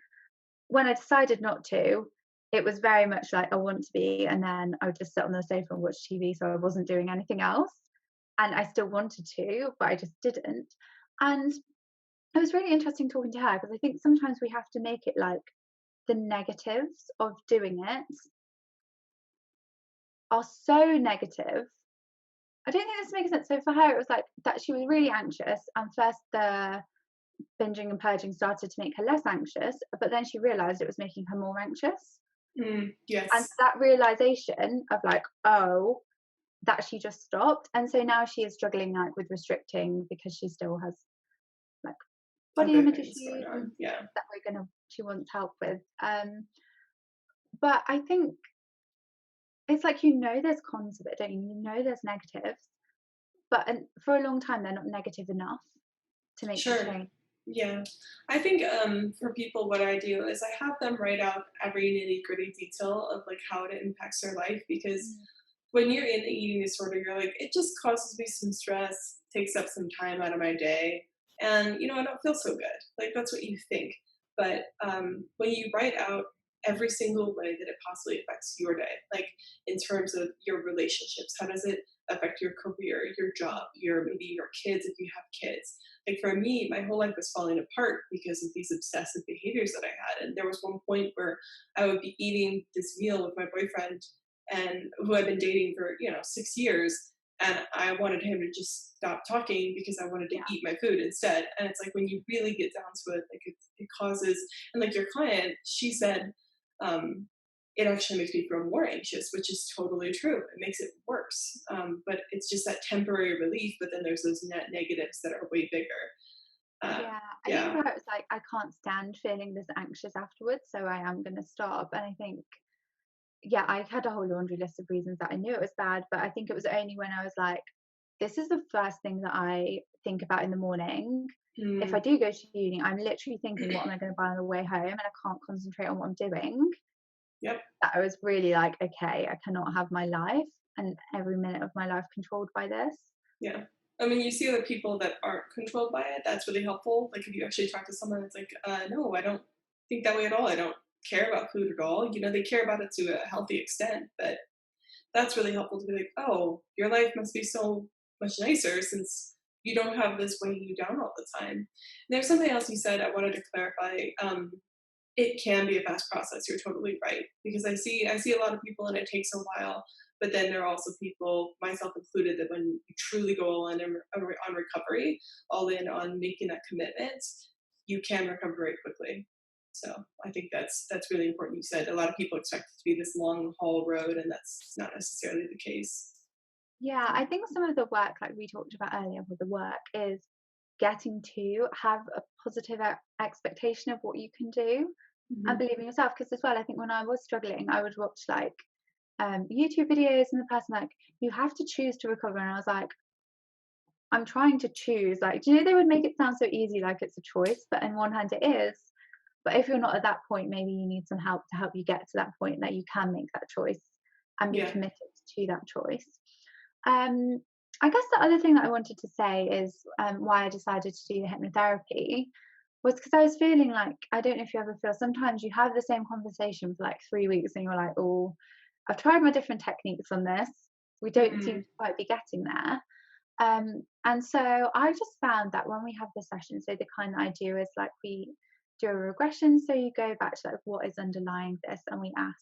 when I decided not to, it was very much like I want to be, and then I would just sit on the sofa and watch TV, so I wasn't doing anything else. And I still wanted to, but I just didn't. And it was really interesting talking to her, because I think sometimes we have to make it like the negatives of doing it are so negative. I don't think this makes sense. So for her, it was like that she was really anxious, and first the binging and purging started to make her less anxious, but then she realized it was making her more anxious. And Yes. that realization of like, oh, that she just stopped. And so now she is struggling like with restricting, because she still has like body Other image things going issues and on. Yeah. that she wants help with. But I think it's like, there's cons of it, don't you? You know there's negatives, but for a long time they're not negative enough to make you Sure. change. Yeah. I think for people, what I do is I have them write out every nitty gritty detail of like how it impacts their life, because Mm. when you're in the eating disorder, you're like, it just causes me some stress, takes up some time out of my day, and I don't feel so good. Like that's what you think. But when you write out every single way that it possibly affects your day, like in terms of your relationships, how does it affect your career, your job, maybe your kids if you have kids. Like for me, my whole life was falling apart because of these obsessive behaviors that I had. And there was one point where I would be eating this meal with my boyfriend, and who I've been dating for 6 years, and I wanted him to just stop talking because I wanted to Yeah. eat my food instead. And it's like when you really get down to it, like it causes, and like your client, she said, um, it actually makes me feel more anxious, which is totally true. It makes it worse, but it's just that temporary relief. But then there's those net negatives that are way bigger. Uh, Yeah, I think yeah, for her it's like, I can't stand feeling this anxious afterwards, so I am going to stop. And I think, yeah, I had a whole laundry list of reasons that I knew it was bad, but I think it was only when I was like, this is the first thing that I think about in the morning. If I mm, do go to uni, I'm literally thinking, what am I going to buy on the way home? And I can't concentrate on what I'm doing. yep, That I was really like, okay, I cannot have my life and every minute of my life controlled by this. yeah. I mean, you see other people that aren't controlled by it. That's really helpful. Like if you actually talk to someone that's like, no, I don't think that way at all. I don't care about food at all. They care about it to a healthy extent, but that's really helpful to be like, oh, your life must be so much nicer since you don't have this weighing you down all the time. And there's something else you said I wanted to clarify. It can be a fast process. You're totally right, because I see a lot of people and it takes a while. But then there are also people, myself included, that when you truly go all in on recovery, all in on making that commitment, you can recover very quickly. So I think that's really important. You said a lot of people expect it to be this long haul road, and that's not necessarily the case. Yeah, I think some of the work, like we talked about earlier, with the work is getting to have a positive expectation of what you can do and Hmm. believe in yourself. Because as well, I think when I was struggling, I would watch like YouTube videos, and the person like, you have to choose to recover, and I was like, I'm trying to choose. Like, do they would make it sound so easy, like it's a choice, but in one hand it is. But if you're not at that point, maybe you need some help to help you get to that point that you can make that choice and be Yeah. committed to that choice. Um, I guess the other thing that I wanted to say is why I decided to do the hypnotherapy was because I was feeling like, I don't know if you ever feel, sometimes you have the same conversation for like 3 weeks and you're like, oh, I've tried my different techniques on this. We don't seem Hmm. to quite be getting there. And so I just found that when we have the session, so the kind that I do is like we do a regression. So you go back to like what is underlying this, and we ask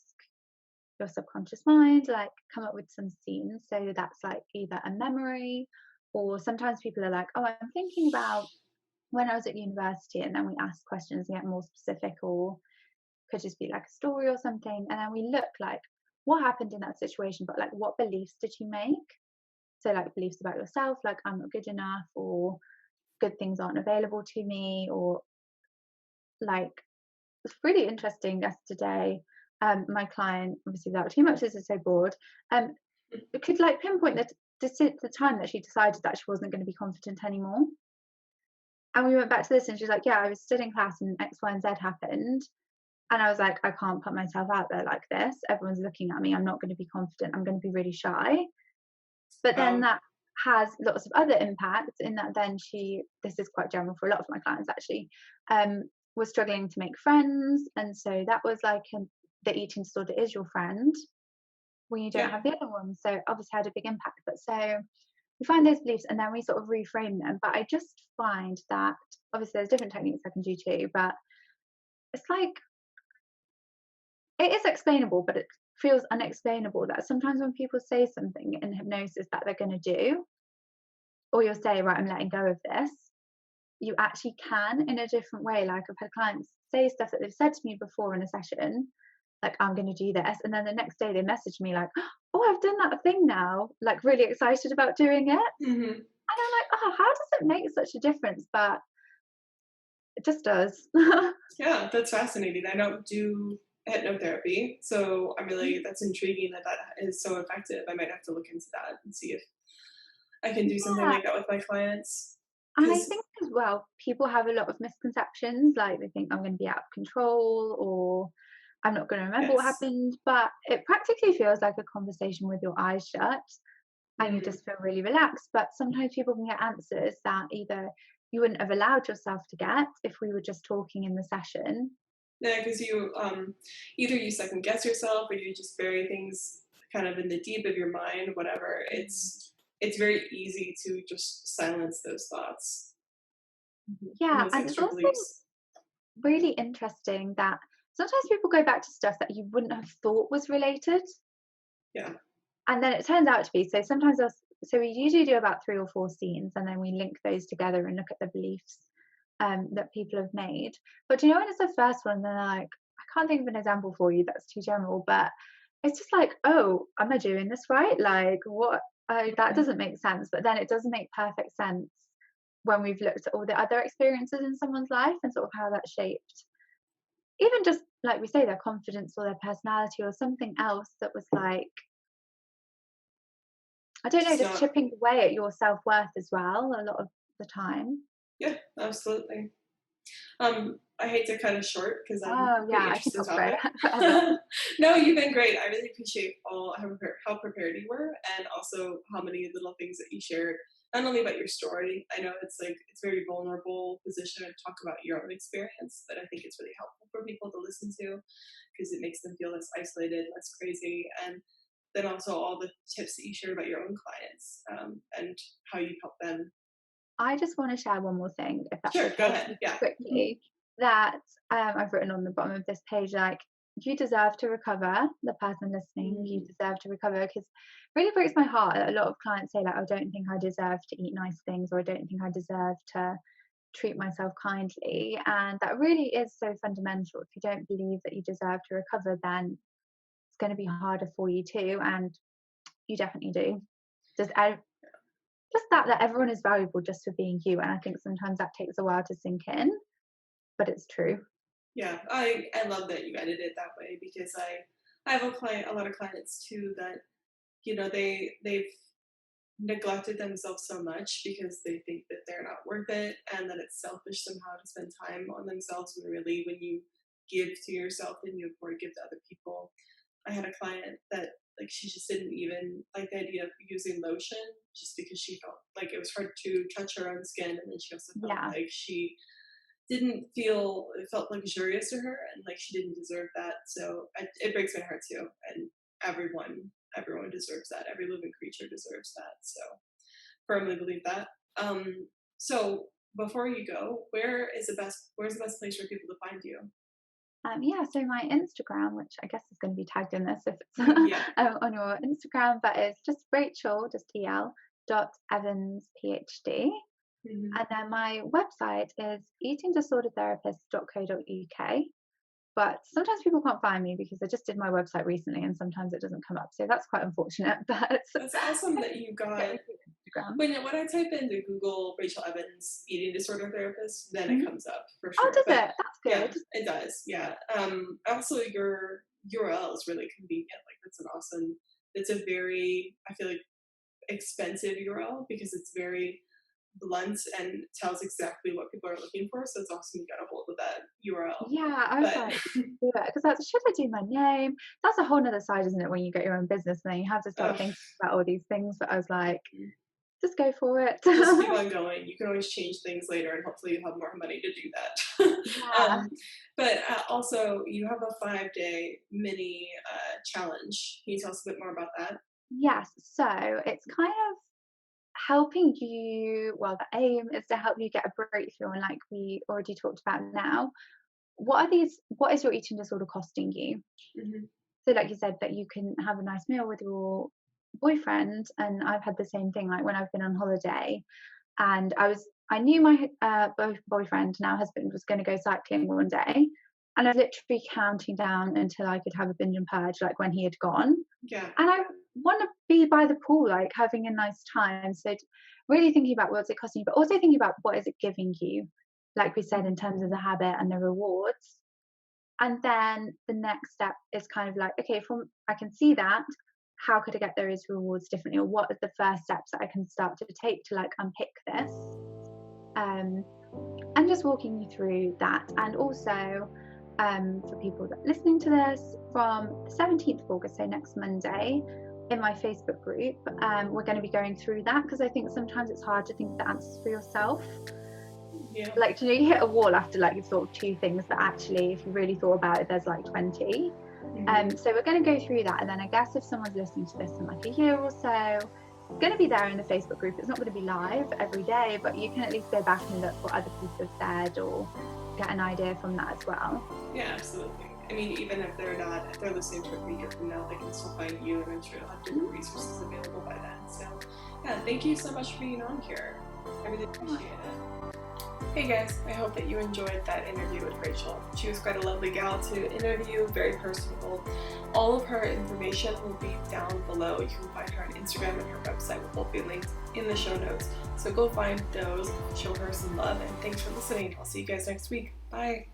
your subconscious mind, like come up with some scenes. So that's like either a memory, or sometimes people are like, oh, I'm thinking about when I was at university, and then we ask questions and get more specific, or could just be like a story or something. And then we look like what happened in that situation, but like what beliefs did you make? So like beliefs about yourself, like I'm not good enough, or good things aren't available to me, or like it's really interesting yesterday. My client, obviously without too much, this is so broad, could like pinpoint the time that she decided that she wasn't going to be confident anymore. And we went back to this and she's like, yeah, I was studying class and X, Y, and Z happened. And I was like, I can't put myself out there like this. Everyone's looking at me. I'm not going to be confident. I'm going to be really shy. But then Wow. that has lots of other impacts in that then this is quite general for a lot of my clients actually, was struggling to make friends. And so that was like the eating disorder is your friend when you don't Yeah. have the other one. So obviously had a big impact. But so we find those beliefs and then we sort of reframe them. But I just find that obviously there's different techniques I can do too, but it's like it is explainable, but it feels unexplainable that sometimes when people say something in hypnosis that they're going to do, or you'll say, right, I'm letting go of this, you actually can in a different way. Like I've had clients say stuff that they've said to me before in a session, like, I'm going to do this. And then the next day they message me like, oh, I've done that thing now, like really excited about doing it. Hmm. And I'm like, oh, how does it make such a difference? But it just does. Yeah, that's fascinating. I don't do hypnotherapy, so I'm really that's intriguing that that is so effective. I might have to look into that and see if I can do something Yeah. like that with my clients. And I Because think as well, people have a lot of misconceptions, like they think I'm going to be out of control or I'm not going to remember what yes, happened, but it practically feels like a conversation with your eyes shut and you hmm, just feel really relaxed. But sometimes people can get answers that either you wouldn't have allowed yourself to get if we were just talking in the session. yeah, because you either you second guess yourself or you just bury things kind of in the deep of your mind, whatever. It's very easy to just silence those thoughts, and Yeah, those and it's extra also beliefs. really interesting that sometimes people go back to stuff that you wouldn't have thought was related. Yeah. And then it turns out to be, so sometimes so we usually do about 3 or 4 scenes and then we link those together and look at the beliefs that people have made. But do you know when it's the first one, they're like, I can't think of an example for you that's too general, but it's just like, oh, am I doing this right? Like, what? Oh, that Mhm. doesn't make sense. But then it does make perfect sense when we've looked at all the other experiences in someone's life and sort of how that shaped, even just like we say, their confidence or their personality or something else that was like, I don't know, Just just not. chipping away at your self-worth as well a lot of the time. Yeah, absolutely. I hate to cut it short because I'm Oh, pretty yeah, I could interested in talk the for it topic. forever. No, you've been great. I really appreciate how prepared you were, and also how many little things that you shared. Not only about your story, I know it's like it's very vulnerable position to talk about your own experience, but I think it's really helpful for people to listen to because it makes them feel less isolated, less crazy, and then also all the tips that you share about your own clients and how you help them. I just want to share one more thing, if that's Sure, go okay, ahead. Yeah. Mhm. quickly. That I've written on the bottom of this page, like, you deserve to recover. The person listening, you Mm. deserve to recover, because it really breaks my heart that a lot of clients say, like, I don't think I deserve to eat nice things, or I don't think I deserve to treat myself kindly. And that really is so fundamental. If you don't believe that you deserve to recover, then it's going to be harder for you too. And you definitely do. Just just that everyone is valuable just for being you. And I think sometimes that takes a while to sink in, but it's true. Yeah, I love that you ended it that way because I have a lot of clients too that they've neglected themselves so much because they think that they're not worth it and that it's selfish somehow to spend time on themselves when really when you give to yourself then you afford to give to other people. I had a client that like she just didn't even like the idea of using lotion just because she felt like it was hard to touch her own skin and then she also felt Yeah. like she didn't feel it felt luxurious to her and like she didn't deserve that. So it breaks my heart too. And everyone deserves that. Every living creature deserves that. So firmly believe that. So before you go, where's the best place for people to find you? Yeah, so my Instagram, which I guess is going to be tagged in this if it's Yeah. on your Instagram, but it's just Rachel, just EL, dot Evans PhD. Hmm. And then my website is eatingdisordertherapist.co.uk. But sometimes people can't find me because I just did my website recently and sometimes it doesn't come up. So that's quite unfortunate. But That's awesome that you get got me through Instagram. when I type into Google Rachel Evans eating disorder therapist, then it Mhm. comes up for Oh, sure. does But it? That's yeah, good. it does. Yeah. Also your URL is really convenient. Like that's an awesome it's a very I feel like expensive URL because it's very blunt and tells exactly what people are looking for. So it's awesome you got a hold of that URL. Yeah, I was But like, do it because that's should I do my name? That's a whole nother side, isn't it? When you get your own business, and then you have to start uh, thinking about all these things. But I was like, just go for it. just keep on going. You can always change things later, and hopefully you'll have more money to do that. Yeah. But also, you have a 5-day mini challenge. Can you tell us a bit more about that? Yes. So it's kind of helping you. Well, the aim is to help you get a breakthrough, and like we already talked about now, what is your eating disorder costing you? Hmm. So like you said, that you can have a nice meal with your boyfriend, and I've had the same thing, like when I've been on holiday, and I knew my boyfriend, now husband, was going to go cycling one day, and I was literally counting down until I could have a binge and purge, like when he had gone. Yeah. And I want to be by the pool, like having a nice time. So really thinking about what's it costing you, but also thinking about what is it giving you, like we said, in terms of the habit and the rewards. And then the next step is kind of like, okay, from I can see that, how could I get those rewards differently? Or what are the first steps that I can start to take to like unpick this? Um, and just walking you through that. And also, for people that are listening to this, from the 17th of August, so next Monday, in my Facebook group, we're going to be going through that, because I think sometimes it's hard to think of the answers for yourself. Yeah. Like, you hit a wall after like sort of two things that actually, if you really thought about it, there's like 20. So we're going to go through that, and then I guess if someone's listening to this in like a year or so, it's going to be there in the Facebook group. It's not going to be live every day, but you can at least go back and look what other people have said, or get an idea from that as well. Yeah, absolutely. I mean, even if they're listening to it a week from now, they can still find you, and I'm sure you'll have different resources available by then. So, yeah, thank you so much for being on here. I really appreciate it. Hey guys, I hope that you enjoyed that interview with Rachel. She was quite a lovely gal to interview, very personable. All of her information will be down below. You can find her on Instagram, and her website will both be linked in the show notes. So go find those, show her some love, and thanks for listening. I'll see you guys next week. Bye.